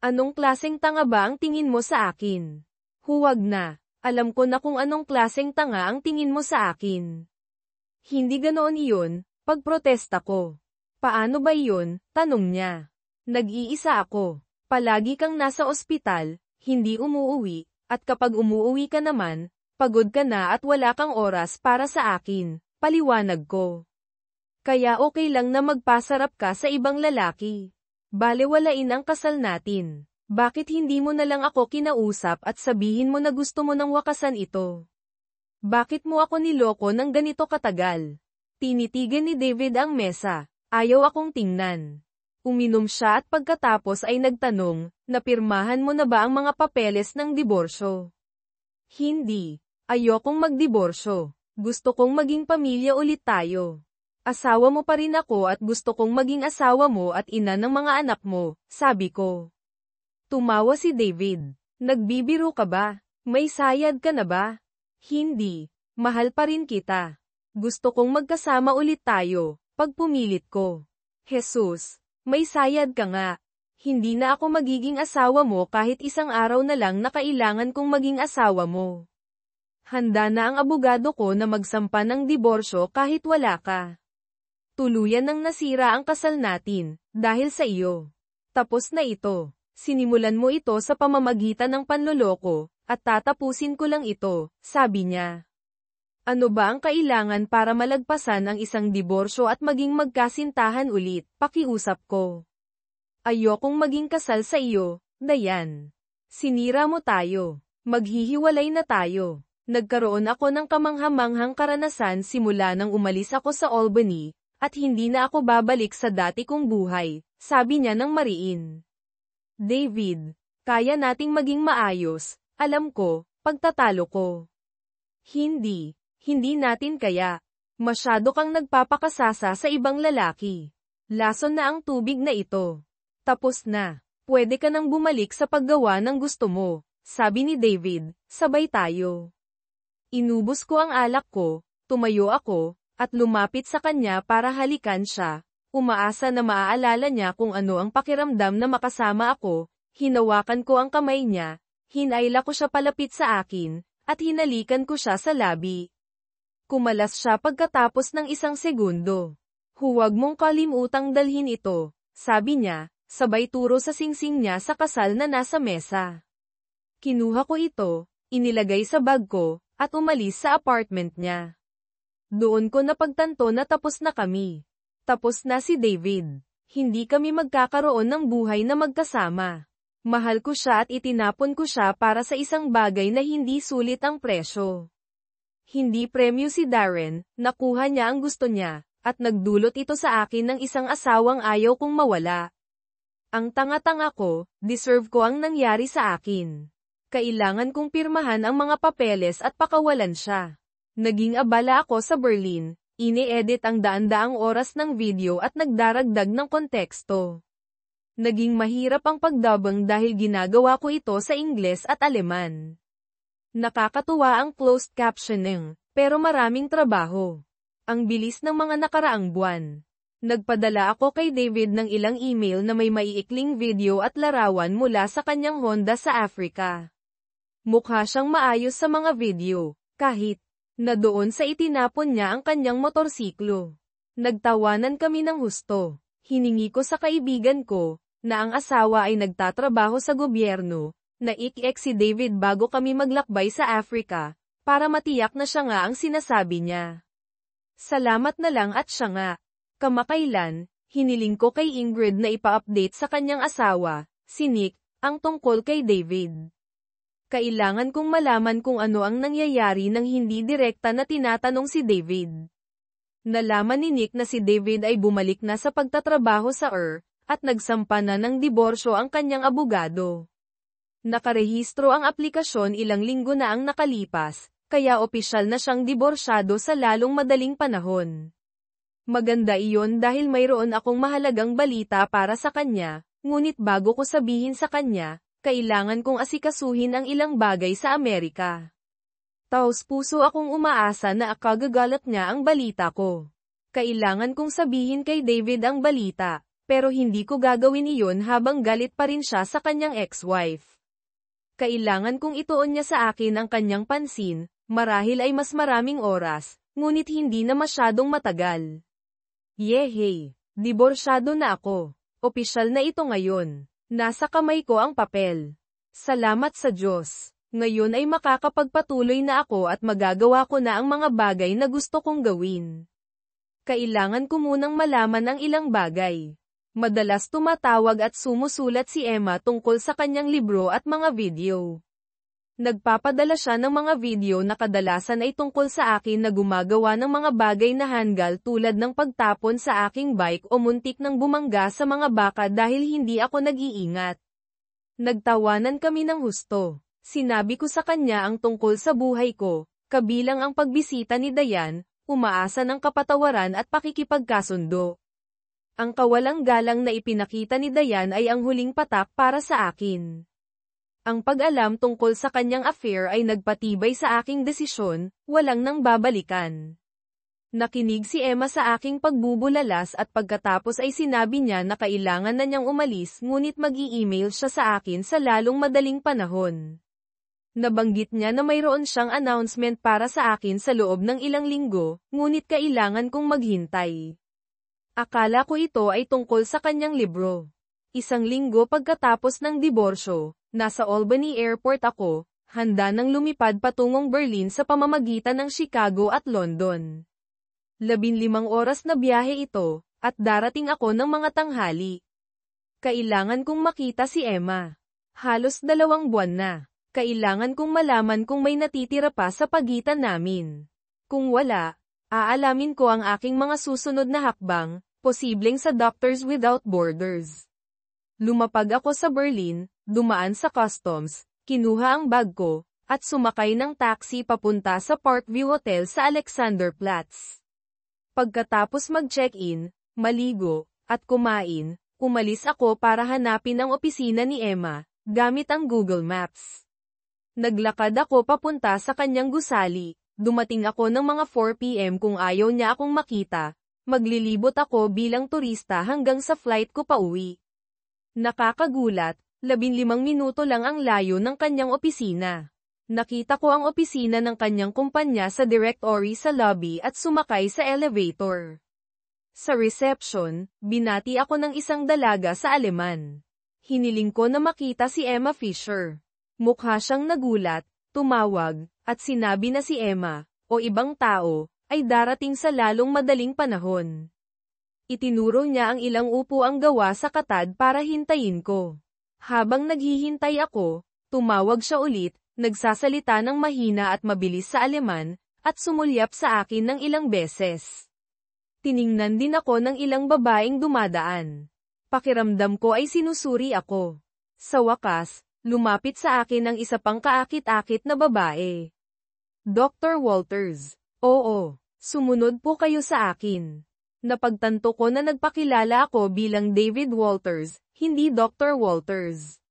Anong klaseng tanga ba ang tingin mo sa akin? Huwag na, alam ko na kung anong klaseng tanga ang tingin mo sa akin. Hindi ganoon iyon, pagprotesta ko. Paano ba iyon? Tanong niya. Nag-iisa ako. Palagi kang nasa ospital, hindi umuuwi, at kapag umuuwi ka naman, pagod ka na at wala kang oras para sa akin, paliwanag ko. Kaya okay lang na magpasarap ka sa ibang lalaki. Balewalain ang kasal natin. Bakit hindi mo na lang ako kinausap at sabihin mo na gusto mo nang wakasan ito? Bakit mo ako niloko ng ganito katagal? Tinitigan ni David ang mesa, ayaw akong tingnan. Uminom siya at pagkatapos ay nagtanong, napirmahan mo na ba ang mga papeles ng diborsyo? Hindi. Ayokong magdiborsyo. Gusto kong maging pamilya ulit tayo. Asawa mo pa rin ako at gusto kong maging asawa mo at ina ng mga anak mo, sabi ko. Tumawa si David. Nagbibiro ka ba? May sayad ka na ba? Hindi. Mahal pa rin kita. Gusto kong magkasama ulit tayo, pag pumilit ko. Jesus. May sayad ka nga. Hindi na ako magiging asawa mo kahit isang araw na lang na kailangan kong maging asawa mo. Handa na ang abogado ko na magsampa ng diborsyo kahit wala ka. Tuluyan nang nasira ang kasal natin, dahil sa iyo. Tapos na ito. Sinimulan mo ito sa pamamagitan ng panloloko, at tatapusin ko lang ito, sabi niya. Ano ba ang kailangan para malagpasan ang isang diborsyo at maging magkasintahan ulit? Pakiusap ko. Ayokong maging kasal sa iyo, Dayan. Sinira mo tayo. Maghihiwalay na tayo. Nagkaroon ako ng kamanghamanghang karanasan simula nang umalis ako sa Albany, at hindi na ako babalik sa dati kong buhay, sabi niya ng mariin. David, kaya nating maging maayos, alam ko, pagtatalo ko. Hindi natin kaya. Masyado kang nagpapakasasa sa ibang lalaki. Lason na ang tubig na ito. Tapos na. Pwede ka nang bumalik sa paggawa ng gusto mo, sabi ni David, sabay tayo. Inubos ko ang alak ko, tumayo ako, at lumapit sa kanya para halikan siya, umaasa na maaalala niya kung ano ang pakiramdam na makasama ako, hinawakan ko ang kamay niya, hinayla ko siya palapit sa akin, at hinalikan ko siya sa labi. Kumalas siya pagkatapos ng isang segundo. Huwag mong kalimutang dalhin ito, sabi niya, sabay turo sa singsing niya sa kasal na nasa mesa. Kinuha ko ito, inilagay sa bag ko, at umalis sa apartment niya. Doon ko napagtanto na tapos na kami. Tapos na si David. Hindi kami magkakaroon ng buhay na magkasama. Mahal ko siya at itinapon ko siya para sa isang bagay na hindi sulit ang presyo. Hindi premyo si Darren, nakuha niya ang gusto niya, at nagdulot ito sa akin ng isang asawang ayaw kong mawala. Ang tanga-tanga ko, deserve ko ang nangyari sa akin. Kailangan kong pirmahan ang mga papeles at pakawalan siya. Naging abala ako sa Berlin, ini-edit ang daan-daang oras ng video at nagdaragdag ng konteksto. Naging mahirap ang pagdabang dahil ginagawa ko ito sa Ingles at Aleman. Nakakatuwa ang closed captioning, pero maraming trabaho. Ang bilis ng mga nakaraang buwan. Nagpadala ako kay David ng ilang email na may maiikling video at larawan mula sa kanyang Honda sa Africa. Mukha siyang maayos sa mga video, kahit na doon sa itinapon niya ang kanyang motorsiklo. Nagtawanan kami ng husto. Hiningi ko sa kaibigan ko, na ang asawa ay nagtatrabaho sa gobyerno, na ik-ek si David bago kami maglakbay sa Africa, para matiyak na siya nga ang sinasabi niya. Salamat na lang at siya nga. Kamakailan, hiniling ko kay Ingrid na ipa-update sa kanyang asawa, si Nick, ang tungkol kay David. Kailangan kong malaman kung ano ang nangyayari nang hindi direkta na tinatanong si David. Nalaman ni Nick na si David ay bumalik na sa pagtatrabaho sa at nagsampa na ng diborsyo ang kanyang abogado. Nakarehistro ang aplikasyon ilang linggo na ang nakalipas, kaya opisyal na siyang diborsyado sa lalong madaling panahon. Maganda iyon dahil mayroon akong mahalagang balita para sa kanya, ngunit bago ko sabihin sa kanya, kailangan kong asikasuhin ang ilang bagay sa Amerika. Taos-puso akong umaasa na akagagalat niya ang balita ko. Kailangan kong sabihin kay David ang balita, pero hindi ko gagawin iyon habang galit pa rin siya sa kanyang ex-wife. Kailangan kong ituon niya sa akin ang kanyang pansin, marahil ay mas maraming oras, ngunit hindi na masyadong matagal. Yehey! Diborsyado na ako. Opisyal na ito ngayon. Nasa kamay ko ang papel. Salamat sa Diyos. Ngayon ay makakapagpatuloy na ako at magagawa ko na ang mga bagay na gusto kong gawin. Kailangan ko munang malaman ang ilang bagay. Madalas tumatawag at sumusulat si Emma tungkol sa kanyang libro at mga video. Nagpapadala siya ng mga video na kadalasan ay tungkol sa akin na gumagawa ng mga bagay na handgal tulad ng pagtapon sa aking bike o muntik ng bumangga sa mga baka dahil hindi ako nag-iingat. Nagtawanan kami ng husto. Sinabi ko sa kanya ang tungkol sa buhay ko, kabilang ang pagbisita ni Dayan, umaasa ng kapatawaran at pakikipagkasundo. Ang kawalang galang na ipinakita ni Dayan ay ang huling patak para sa akin. Ang pag-alam tungkol sa kanyang affair ay nagpatibay sa aking desisyon, walang nang babalikan. Nakinig si Emma sa aking pagbubulalas at pagkatapos ay sinabi niya na kailangan na niyang umalis ngunit mag-i-email siya sa akin sa lalong madaling panahon. Nabanggit niya na mayroon siyang announcement para sa akin sa loob ng ilang linggo, ngunit kailangan kong maghintay. Akala ko ito ay tungkol sa kanyang libro. Isang linggo pagkatapos ng diborsyo, nasa Albany Airport ako, handa nang lumipad patungong Berlin sa pamamagitan ng Chicago at London. 15 oras na biyahe ito, at darating ako ng mga tanghali. Kailangan kong makita si Emma. Halos 2 buwan na. Kailangan kong malaman kung may natitira pa sa pagitan namin. Kung wala, aalamin ko ang aking mga susunod na hakbang, posibleng sa Doctors Without Borders. Lumapag ako sa Berlin, dumaan sa customs, kinuha ang bag ko, at sumakay ng taxi papunta sa Parkview Hotel sa Alexanderplatz. Pagkatapos mag-check-in, maligo, at kumain, umalis ako para hanapin ang opisina ni Emma, gamit ang Google Maps. Naglakad ako papunta sa kanyang gusali, dumating ako ng mga 4 PM kung ayaw niya akong makita, maglilibot ako bilang turista hanggang sa flight ko pauwi. Nakakagulat, 15 minuto lang ang layo ng kanyang opisina. Nakita ko ang opisina ng kanyang kumpanya sa directory sa lobby at sumakay sa elevator. Sa reception, binati ako ng isang dalaga sa Aleman. Hiniling ko na makita si Emma Fisher. Mukha siyang nagulat, tumawag, at sinabi na si Emma, o ibang tao, ay darating sa lalong madaling panahon. Itinuro niya ang ilang upuang gawa sa katad para hintayin ko. Habang naghihintay ako, tumawag siya ulit, nagsasalita ng mahina at mabilis sa Aleman, at sumulyap sa akin ng ilang beses. Tiningnan din ako ng ilang babaeng dumadaan. Pakiramdam ko ay sinusuri ako. Sa wakas, lumapit sa akin ang isa pang kaakit-akit na babae. Dr. Walters. Oo, sumunod po kayo sa akin. Napagtanto ko na nagpakilala ako bilang David Walters, hindi Dr. Walters.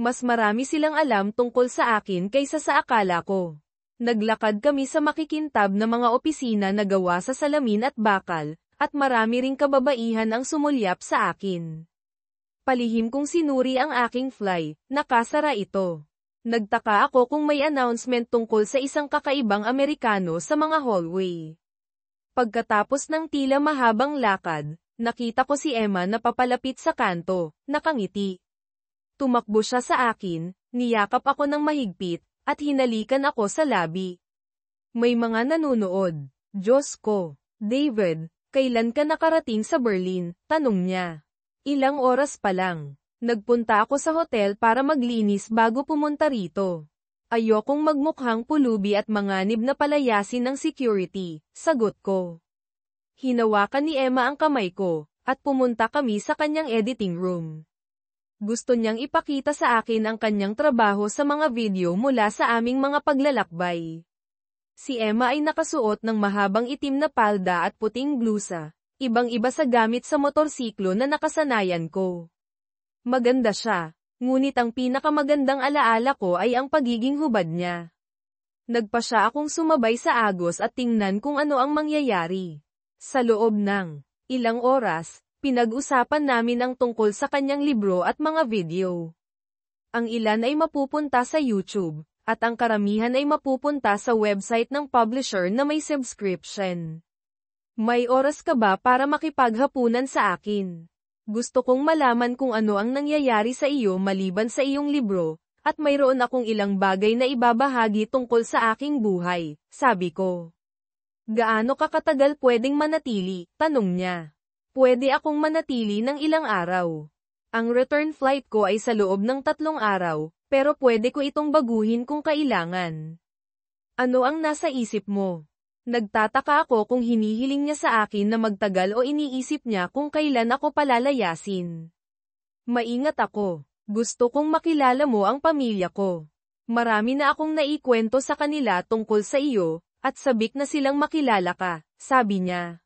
Mas marami silang alam tungkol sa akin kaysa sa akala ko. Naglakad kami sa makikintab na mga opisina na gawa sa salamin at bakal, at marami ring kababaihan ang sumulyap sa akin. Palihim kong sinuri ang aking fly, nakasara ito. Nagtaka ako kung may announcement tungkol sa isang kakaibang Amerikano sa mga hallway. Pagkatapos ng tila mahabang lakad, nakita ko si Emma na papalapit sa kanto, nakangiti. Tumakbo siya sa akin, niyakap ako ng mahigpit, at hinalikan ako sa labi. May mga nanunood. Diyos ko, David, kailan ka nakarating sa Berlin? Tanong niya. Ilang oras pa lang. Nagpunta ako sa hotel para maglinis bago pumunta rito. Ayokong magmukhang pulubi at manganib na palayasin ng security, sagot ko. Hinawakan ni Emma ang kamay ko, at pumunta kami sa kanyang editing room. Gusto niyang ipakita sa akin ang kanyang trabaho sa mga video mula sa aming mga paglalakbay. Si Emma ay nakasuot ng mahabang itim na palda at puting blusa, ibang-iba sa gamit sa motorsiklo na nakasanayan ko. Maganda siya. Ngunit ang pinakamagandang alaala ko ay ang pagiging hubad niya. Nagpa siya akong sumabay sa agos at tingnan kung ano ang mangyayari. Sa loob ng ilang oras, pinag-usapan namin ang tungkol sa kanyang libro at mga video. Ang ilan ay mapupunta sa YouTube, at ang karamihan ay mapupunta sa website ng publisher na may subscription. May oras ka ba para makipaghapunan sa akin? Gusto kong malaman kung ano ang nangyayari sa iyo maliban sa iyong libro, at mayroon akong ilang bagay na ibabahagi tungkol sa aking buhay, sabi ko. Gaano ka katagal pwedeng manatili? Tanong niya. Pwede akong manatili ng ilang araw. Ang return flight ko ay sa loob ng 3 araw, pero pwede ko itong baguhin kung kailangan. Ano ang nasa isip mo? Nagtataka ako kung hinihiling niya sa akin na magtagal o iniisip niya kung kailan ako palalayasin. Maingat ako. Gusto kong makilala mo ang pamilya ko. Marami na akong naikwento sa kanila tungkol sa iyo, at sabik na silang makilala ka, sabi niya.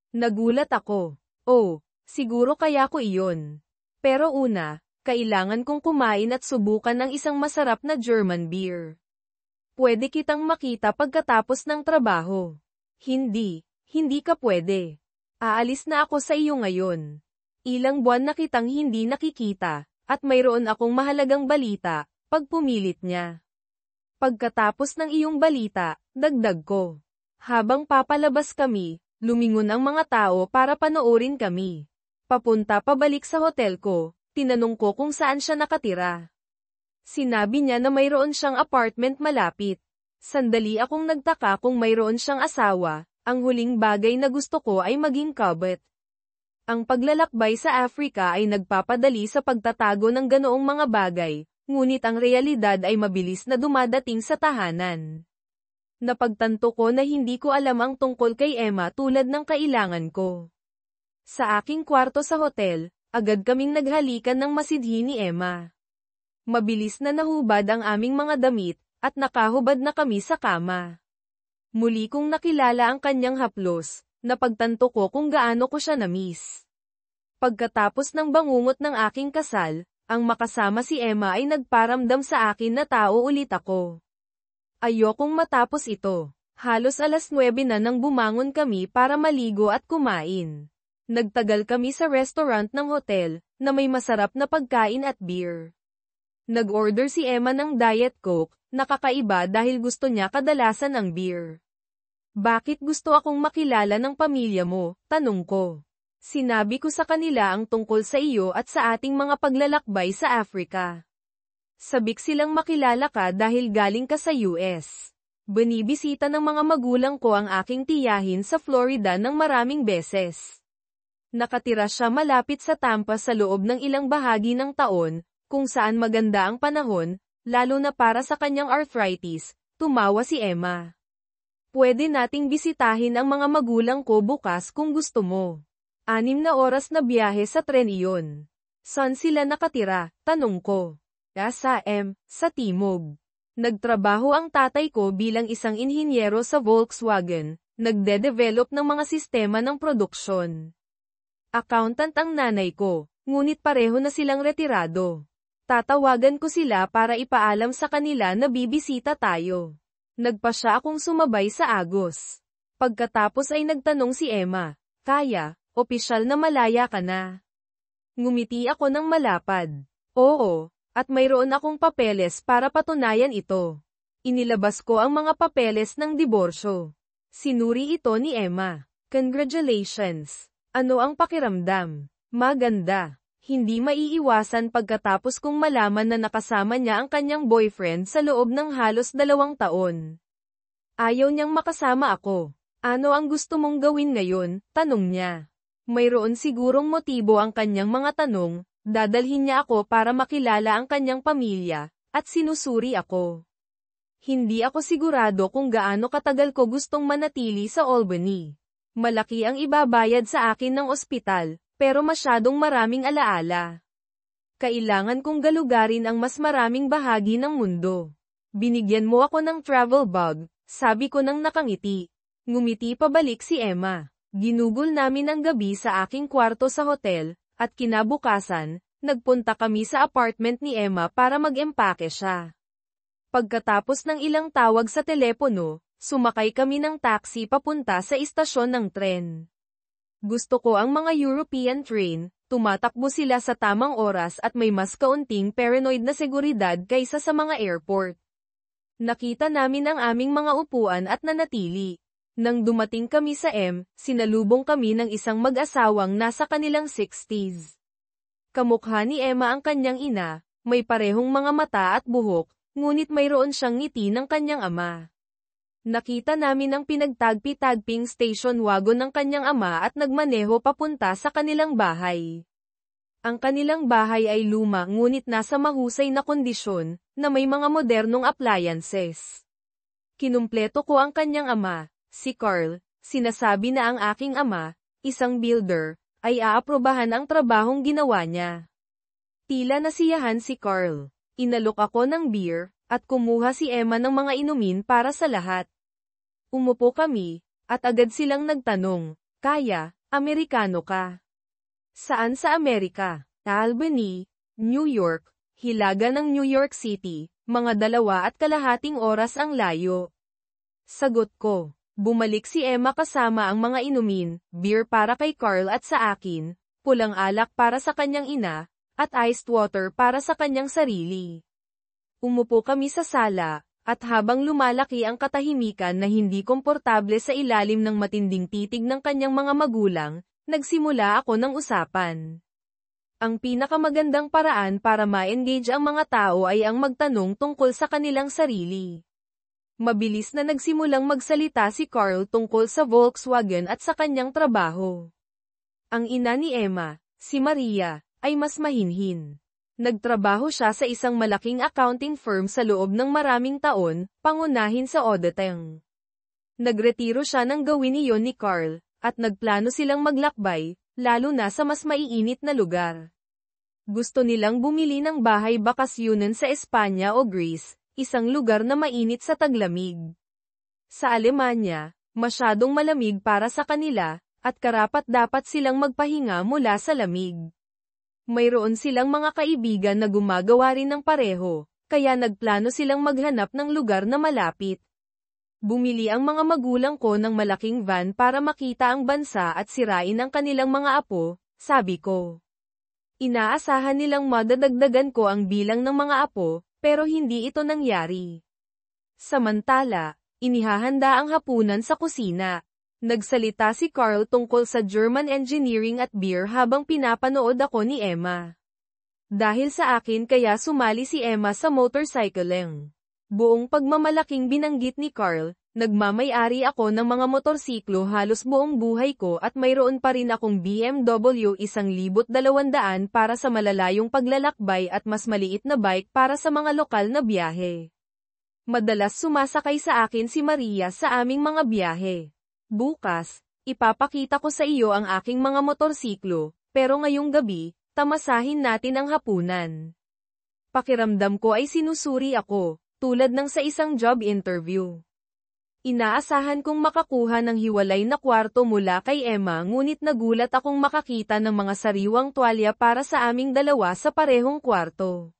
Nagulat ako. Oh, siguro kaya ko iyon. Pero una, kailangan kong kumain at subukan ng isang masarap na German beer. Pwede kitang makita pagkatapos ng trabaho. Hindi ka pwede. Aalis na ako sa iyo ngayon. Ilang buwan na kitang hindi nakikita, at mayroon akong mahalagang balita, pagpumilit niya. Pagkatapos ng iyong balita, dagdag ko. Habang papalabas kami, lumingon ang mga tao para panoorin kami. Papunta pabalik sa hotel ko, tinanong ko kung saan siya nakatira. Sinabi niya na mayroon siyang apartment malapit. Sandali akong nagtaka kung mayroon siyang asawa, ang huling bagay na gusto ko ay maging kabit. Ang paglalakbay sa Africa ay nagpapadali sa pagtatago ng ganoong mga bagay, ngunit ang realidad ay mabilis na dumadating sa tahanan. Napagtanto ko na hindi ko alam ang tungkol kay Emma tulad ng kailangan ko. Sa aking kwarto sa hotel, agad kaming naghalikan ng masidhi ni Emma. Mabilis na nahubad ang aming mga damit, at nakahubad na kami sa kama. Muli kong nakilala ang kanyang haplos, napagtanto ko kung gaano ko siya na-miss. Pagkatapos ng bangungot ng aking kasal, ang makasama si Emma ay nagparamdam sa akin na tao ulit ako. Ayokong matapos ito. Halos 9:00 na nang bumangon kami para maligo at kumain. Nagtagal kami sa restaurant ng hotel, na may masarap na pagkain at beer. Nag-order si Emma ng Diet Coke, nakakaiba dahil gusto niya kadalasan ang beer. Bakit gusto akong makilala ng pamilya mo? Tanong ko. Sinabi ko sa kanila ang tungkol sa iyo at sa ating mga paglalakbay sa Africa. Sabik silang makilala ka dahil galing ka sa US. Binibisita ng mga magulang ko ang aking tiyahin sa Florida ng maraming beses. Nakatira siya malapit sa Tampa sa loob ng ilang bahagi ng taon, kung saan maganda ang panahon, lalo na para sa kanyang arthritis, tumawa si Emma. Pwede nating bisitahin ang mga magulang ko bukas kung gusto mo. 6 na oras na biyahe sa tren iyon. Saan sila nakatira? Tanong ko. Sa Timog. Nagtrabaho ang tatay ko bilang isang inhinyero sa Volkswagen, nagde-develop ng mga sistema ng produksyon. Accountant ang nanay ko, ngunit pareho na silang retirado. Tatawagan ko sila para ipaalam sa kanila na bibisita tayo. Nagpasya akong sumabay sa Agos. Pagkatapos ay nagtanong si Emma, kaya, opisyal na malaya ka na. Ngumiti ako ng malapad. Oo. At mayroon akong papeles para patunayan ito. Inilabas ko ang mga papeles ng diborsyo. Sinuri ito ni Emma. Congratulations! Ano ang pakiramdam? Maganda. Hindi maiiwasan pagkatapos kong malaman na nakasama niya ang kanyang boyfriend sa loob ng halos 2 taon. Ayaw niyang makasama ako. Ano ang gusto mong gawin ngayon? Tanong niya. Mayroon sigurong motibo ang kanyang mga tanong. Dadalhin niya ako para makilala ang kanyang pamilya, at sinusuri ako. Hindi ako sigurado kung gaano katagal ko gustong manatili sa Albany. Malaki ang ibabayad sa akin ng ospital, pero masyadong maraming alaala. Kailangan kong galugarin ang mas maraming bahagi ng mundo. Binigyan mo ako ng travel bag, sabi ko nang nakangiti. Ngumiti pabalik si Emma. Ginugol namin ang gabi sa aking kwarto sa hotel, at kinabukasan, nagpunta kami sa apartment ni Emma para mag-empake siya. Pagkatapos ng ilang tawag sa telepono, sumakay kami ng taxi papunta sa istasyon ng tren. Gusto ko ang mga European train, tumatakbo sila sa tamang oras at may mas kaunting paranoid na seguridad kaysa sa mga airport. Nakita namin ang aming mga upuan at nanatili. Nang dumating kami sa sinalubong kami ng isang mag-asawang nasa kanilang 60s. Kamukha ni Emma ang kanyang ina, may parehong mga mata at buhok, ngunit mayroon siyang ngiti ng kanyang ama. Nakita namin ang pinagtagpi-tagping station wagon ng kanyang ama at nagmaneho papunta sa kanilang bahay. Ang kanilang bahay ay luma ngunit nasa mahusay na kondisyon, na may mga modernong appliances. Kinumpleto ko ang kanyang ama. Si Carl, sinasabi na ang aking ama, isang builder, ay aaprobahan ang trabahong ginawa niya. Tila nasiyahan si Carl. Inalok ako ng beer, at kumuha si Emma ng mga inumin para sa lahat. Umupo kami, at agad silang nagtanong, kaya, Amerikano ka? Saan sa Amerika? Albany, New York, hilaga ng New York City, mga 2.5 oras ang layo. Sagot ko. Bumalik si Emma kasama ang mga inumin, beer para kay Carl at sa akin, pulang alak para sa kanyang ina, at iced water para sa kanyang sarili. Umupo kami sa sala, at habang lumalaki ang katahimikan na hindi komportable sa ilalim ng matinding titig ng kanyang mga magulang, nagsimula ako ng usapan. Ang pinakamagandang paraan para ma-engage ang mga tao ay ang magtanong tungkol sa kanilang sarili. Mabilis na nagsimulang magsalita si Carl tungkol sa Volkswagen at sa kanyang trabaho. Ang ina ni Emma, si Maria, ay mas mahinhin. Nagtrabaho siya sa isang malaking accounting firm sa loob ng maraming taon, pangunahin sa auditing. Nagretiro siya nang gawin iyon ni Carl, at nagplano silang maglakbay, lalo na sa mas maiinit na lugar. Gusto nilang bumili ng bahay bakasyunan sa Espanya o Greece, isang lugar na mainit sa taglamig. Sa Alemanya, masyadong malamig para sa kanila, at karapat-dapat silang magpahinga mula sa lamig. Mayroon silang mga kaibigan na gumagawa rin ng pareho, kaya nagplano silang maghanap ng lugar na malapit. Bumili ang mga magulang ko ng malaking van para makita ang bansa at sirain ang kanilang mga apo, sabi ko. Inaasahan nilang madadagdagan ko ang bilang ng mga apo, pero hindi ito nangyari. Samantala, inihahanda ang hapunan sa kusina. Nagsalita si Carl tungkol sa German engineering at beer habang pinapanood ako ni Emma. Dahil sa akin kaya sumali si Emma sa motorcycling. Buong pagmamalaking binanggit ni Carl, nagmamay-ari ako ng mga motorsiklo halos buong buhay ko at mayroon pa rin akong BMW 1200 para sa malalayong paglalakbay at mas maliit na bike para sa mga lokal na biyahe. Madalas sumasakay sa akin si Maria sa aming mga biyahe. Bukas, ipapakita ko sa iyo ang aking mga motorsiklo, pero ngayong gabi, tamasahin natin ang hapunan. Pakiramdam ko ay sinusuri ako, tulad ng sa isang job interview. Inaasahan kong makakuha ng hiwalay na kwarto mula kay Emma ngunit nagulat akong makakita ng mga sariwang tuwalya para sa aming dalawa sa parehong kwarto.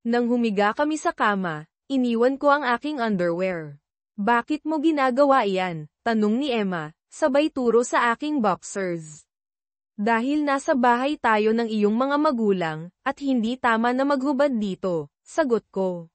Nang humiga kami sa kama, iniwan ko ang aking underwear. Bakit mo ginagawa iyan? Tanong ni Emma, sabay turo sa aking boxers. Dahil nasa bahay tayo ng iyong mga magulang, at hindi tama na maghubad dito, sagot ko.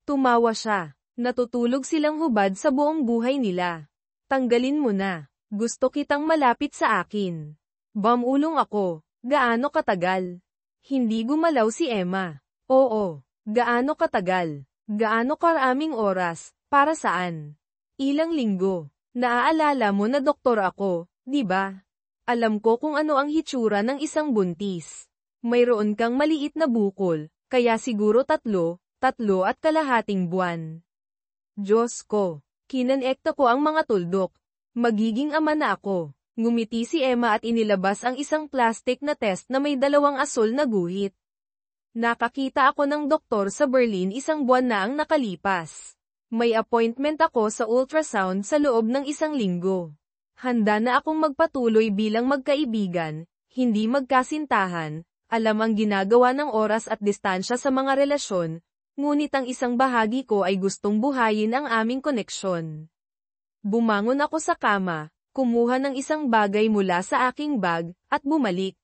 Tumawa siya. Natutulog silang hubad sa buong buhay nila. Tanggalin mo na. Gusto kitang malapit sa akin. Bumulong ako. Gaano katagal? Hindi gumalaw si Emma. Oo. Gaano katagal? Gaano karaming oras? Para saan? Ilang linggo. Naaalala mo na doktor ako, di ba? Alam ko kung ano ang hitsura ng isang buntis. Mayroon kang maliit na bukol, kaya siguro 3 at kalahating buwan. Diyos ko, kinanekta ko ang mga tuldok. Magiging ama na ako. Ngumiti si Emma at inilabas ang isang plastic na test na may 2 asul na guhit. Nakakita ako ng doktor sa Berlin 1 buwan na ang nakalipas. May appointment ako sa ultrasound sa loob ng 1 linggo. Handa na akong magpatuloy bilang magkaibigan, hindi magkasintahan, alam ang ginagawa ng oras at distansya sa mga relasyon, ngunit ang isang bahagi ko ay gustong buhayin ang aming koneksyon. Bumangon ako sa kama, kumuha ng isang bagay mula sa aking bag, at bumalik.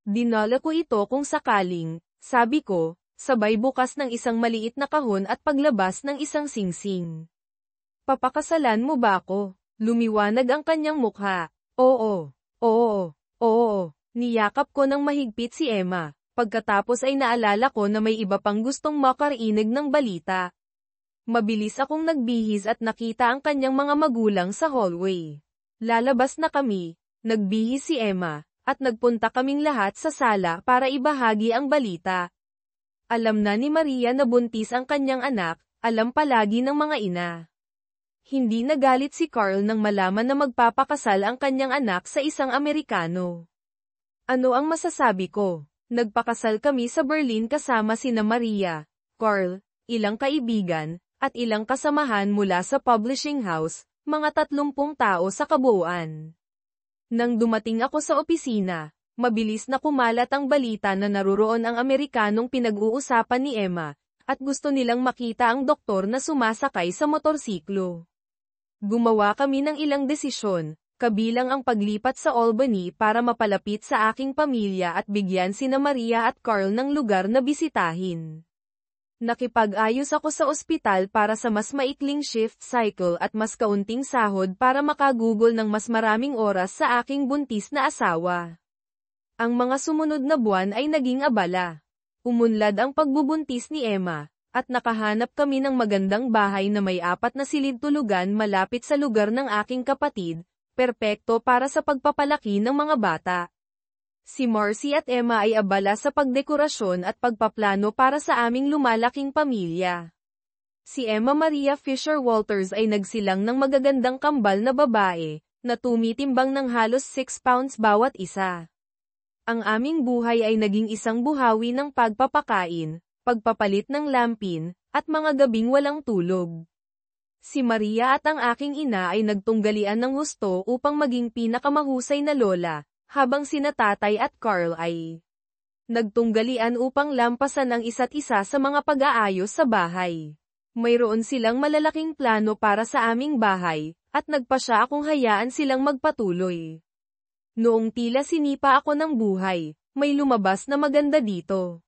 Dinala ko ito kung sakaling, sabi ko, sabay bukas ng isang maliit na kahon at paglabas ng isang singsing. Papakasalan mo ba ako? Lumiwanag ang kanyang mukha. Oo, oo, oo. Niyakap ko ng mahigpit si Emma. Pagkatapos ay naalala ko na may iba pang gustong makarinig ng balita. Mabilis akong nagbihis at nakita ang kanyang mga magulang sa hallway. Lalabas na kami, nagbihis si Emma, at nagpunta kaming lahat sa sala para ibahagi ang balita. Alam na ni Maria na buntis ang kanyang anak, alam palagi ng mga ina. Hindi nagalit si Carl nang malaman na magpapakasal ang kanyang anak sa isang Amerikano. Ano ang masasabi ko? Nagpakasal kami sa Berlin kasama sina Maria, Carl, ilang kaibigan, at ilang kasamahan mula sa publishing house, mga 30 tao sa kabuuan. Nang dumating ako sa opisina, mabilis na kumalat ang balita na naruroon ang Amerikanong pinag-uusapan ni Emma, at gusto nilang makita ang doktor na sumasakay sa motorsiklo. Gumawa kami ng ilang desisyon, kabilang ang paglipat sa Albany para mapalapit sa aking pamilya at bigyan sina Maria at Carl ng lugar na bisitahin. Nakipag-ayos ako sa ospital para sa mas maikling shift cycle at mas kaunting sahod para makagugol ng mas maraming oras sa aking buntis na asawa. Ang mga sumunod na buwan ay naging abala. Umunlad ang pagbubuntis ni Emma, at nakahanap kami ng magandang bahay na may 4 na silid-tulugan malapit sa lugar ng aking kapatid, perpekto para sa pagpapalaki ng mga bata. Si Marcy at Emma ay abala sa pagdekorasyon at pagpaplano para sa aming lumalaking pamilya. Si Emma Maria Fisher Walters ay nagsilang ng magagandang kambal na babae, na tumitimbang ng halos 6 pounds bawat isa. Ang aming buhay ay naging isang buhawi ng pagpapakain, pagpapalit ng lampin, at mga gabing walang tulog. Si Maria at ang aking ina ay nagtunggalian ng husto upang maging pinakamahusay na lola, habang sina tatay at Carl ay nagtunggalian upang lampasan ang isa't isa sa mga pag-aayos sa bahay. Mayroon silang malalaking plano para sa aming bahay, at nagpasya akong hayaan silang magpatuloy. Noong tila sinipa ako ng buhay, may lumabas na maganda dito.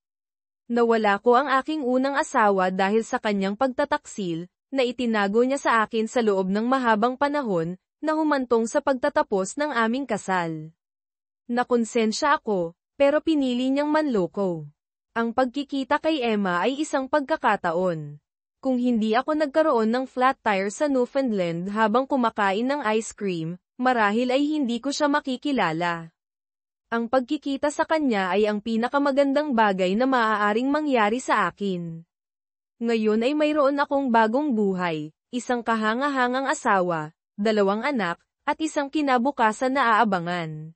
Nawala ko ang aking unang asawa dahil sa kanyang pagtataksil, na itinago niya sa akin sa loob ng mahabang panahon, na humantong sa pagtatapos ng aming kasal. Nakonsensya ako, pero pinili niyang manloko. Ang pagkikita kay Emma ay isang pagkakataon. Kung hindi ako nagkaroon ng flat tire sa Newfoundland habang kumakain ng ice cream, marahil ay hindi ko siya makikilala. Ang pagkikita sa kanya ay ang pinakamagandang bagay na maaaring mangyari sa akin. Ngayon ay mayroon akong bagong buhay, isang kahanga-hangang asawa, 2 anak, at isang kinabukasan na aabangan.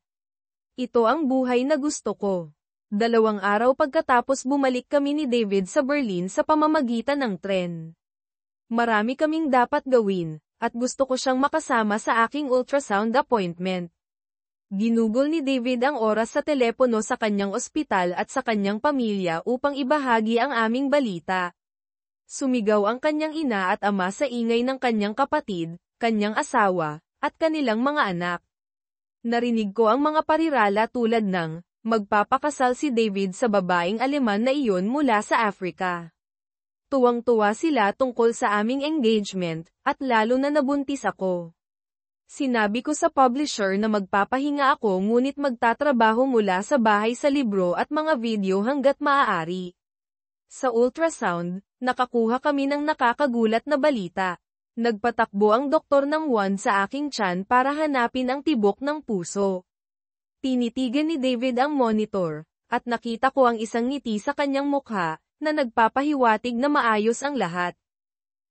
Ito ang buhay na gusto ko. 2 araw pagkatapos bumalik kami ni David sa Berlin sa pamamagitan ng tren. Marami kaming dapat gawin, at gusto ko siyang makasama sa aking ultrasound appointment. Ginugol ni David ang oras sa telepono sa kanyang ospital at sa kanyang pamilya upang ibahagi ang aming balita. Sumigaw ang kanyang ina at ama sa ingay ng kanyang kapatid, kanyang asawa, at kanilang mga anak. Narinig ko ang mga parirala tulad ng, magpapakasal si David sa babaeng Aleman na iyon mula sa Africa. Tuwang-tuwa sila tungkol sa aming engagement, at lalo na nabuntis ako. Sinabi ko sa publisher na magpapahinga ako ngunit magtatrabaho mula sa bahay sa libro at mga video hanggat maaari. Sa ultrasound, nakakuha kami ng nakakagulat na balita. Nagpatakbo ang doktor ng wand sa aking tiyan para hanapin ang tibok ng puso. Tinitigan ni David ang monitor, at nakita ko ang isang ngiti sa kanyang mukha, na nagpapahiwatig na maayos ang lahat.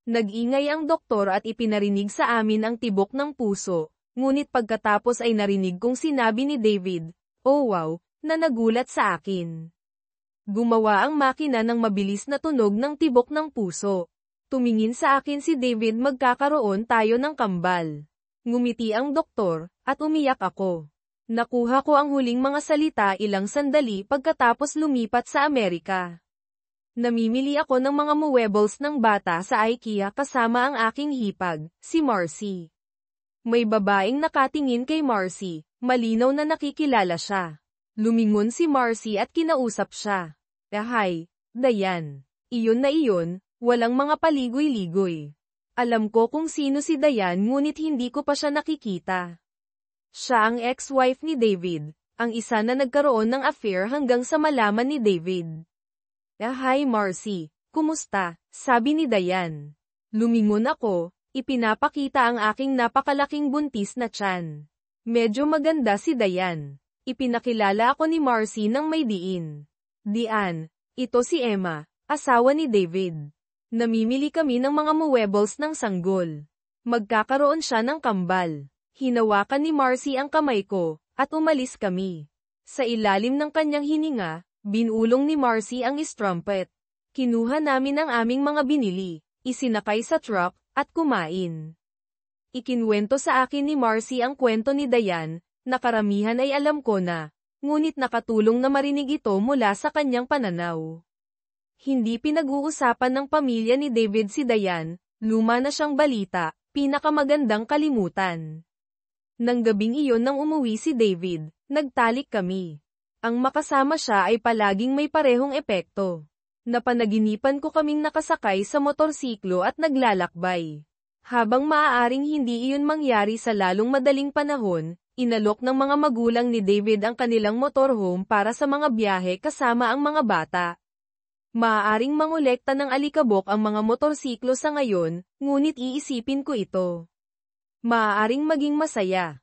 Nag-ingay ang doktor at ipinarinig sa amin ang tibok ng puso, ngunit pagkatapos ay narinig kong sinabi ni David, "Oh wow," na nagulat sa akin. Gumawa ang makina ng mabilis na tunog ng tibok ng puso. Tumingin sa akin si David, magkakaroon tayo ng kambal. Ngumiti ang doktor, at umiyak ako. Nakuha ko ang huling mga salita ilang sandali pagkatapos lumipat sa Amerika. Namimili ako ng mga muebles ng bata sa IKEA kasama ang aking hipag, si Marcy. May babaeng nakatingin kay Marcy, malinaw na nakikilala siya. Lumingon si Marcy at kinausap siya. Hi, Dayan. Iyon na iyon, walang mga paligoy-ligoy. Alam ko kung sino si Dayan ngunit hindi ko pa siya nakikita. Siya ang ex-wife ni David, ang isa na nagkaroon ng affair hanggang sa malaman ni David. Hi Marcy, kumusta? Sabi ni Dayan. Lumingon ako, ipinapakita ang aking napakalaking buntis na tiyan. Medyo maganda si Dayan. Ipinakilala ako ni Marcy ng may diin. Dian, ito si Emma, asawa ni David. Namimili kami ng mga muebles ng sanggol. Magkakaroon siya ng kambal. Hinawakan ni Marcy ang kamay ko, at umalis kami. Sa ilalim ng kanyang hininga, binulong ni Marcy ang strumpet. Kinuha namin ang aming mga binili, isinakay sa truck, at kumain. Ikinwento sa akin ni Marcy ang kwento ni Dayan, na karamihan ay alam ko na, ngunit nakatulong na marinig ito mula sa kanyang pananaw. Hindi pinag-uusapan ng pamilya ni David si Dayan, luma na siyang balita, pinakamagandang kalimutan. Nang gabing iyon nang umuwi si David, nagtalik kami. Ang makasama siya ay palaging may parehong epekto. Napanaginipan ko kaming nakasakay sa motorsiklo at naglalakbay. Habang maaaring hindi iyon mangyari sa lalong madaling panahon, inalok ng mga magulang ni David ang kanilang motorhome para sa mga biyahe kasama ang mga bata. Maaaring mangolekta ng alikabok ang mga motorsiklo sa ngayon, ngunit iisipin ko ito. Maaaring maging masaya.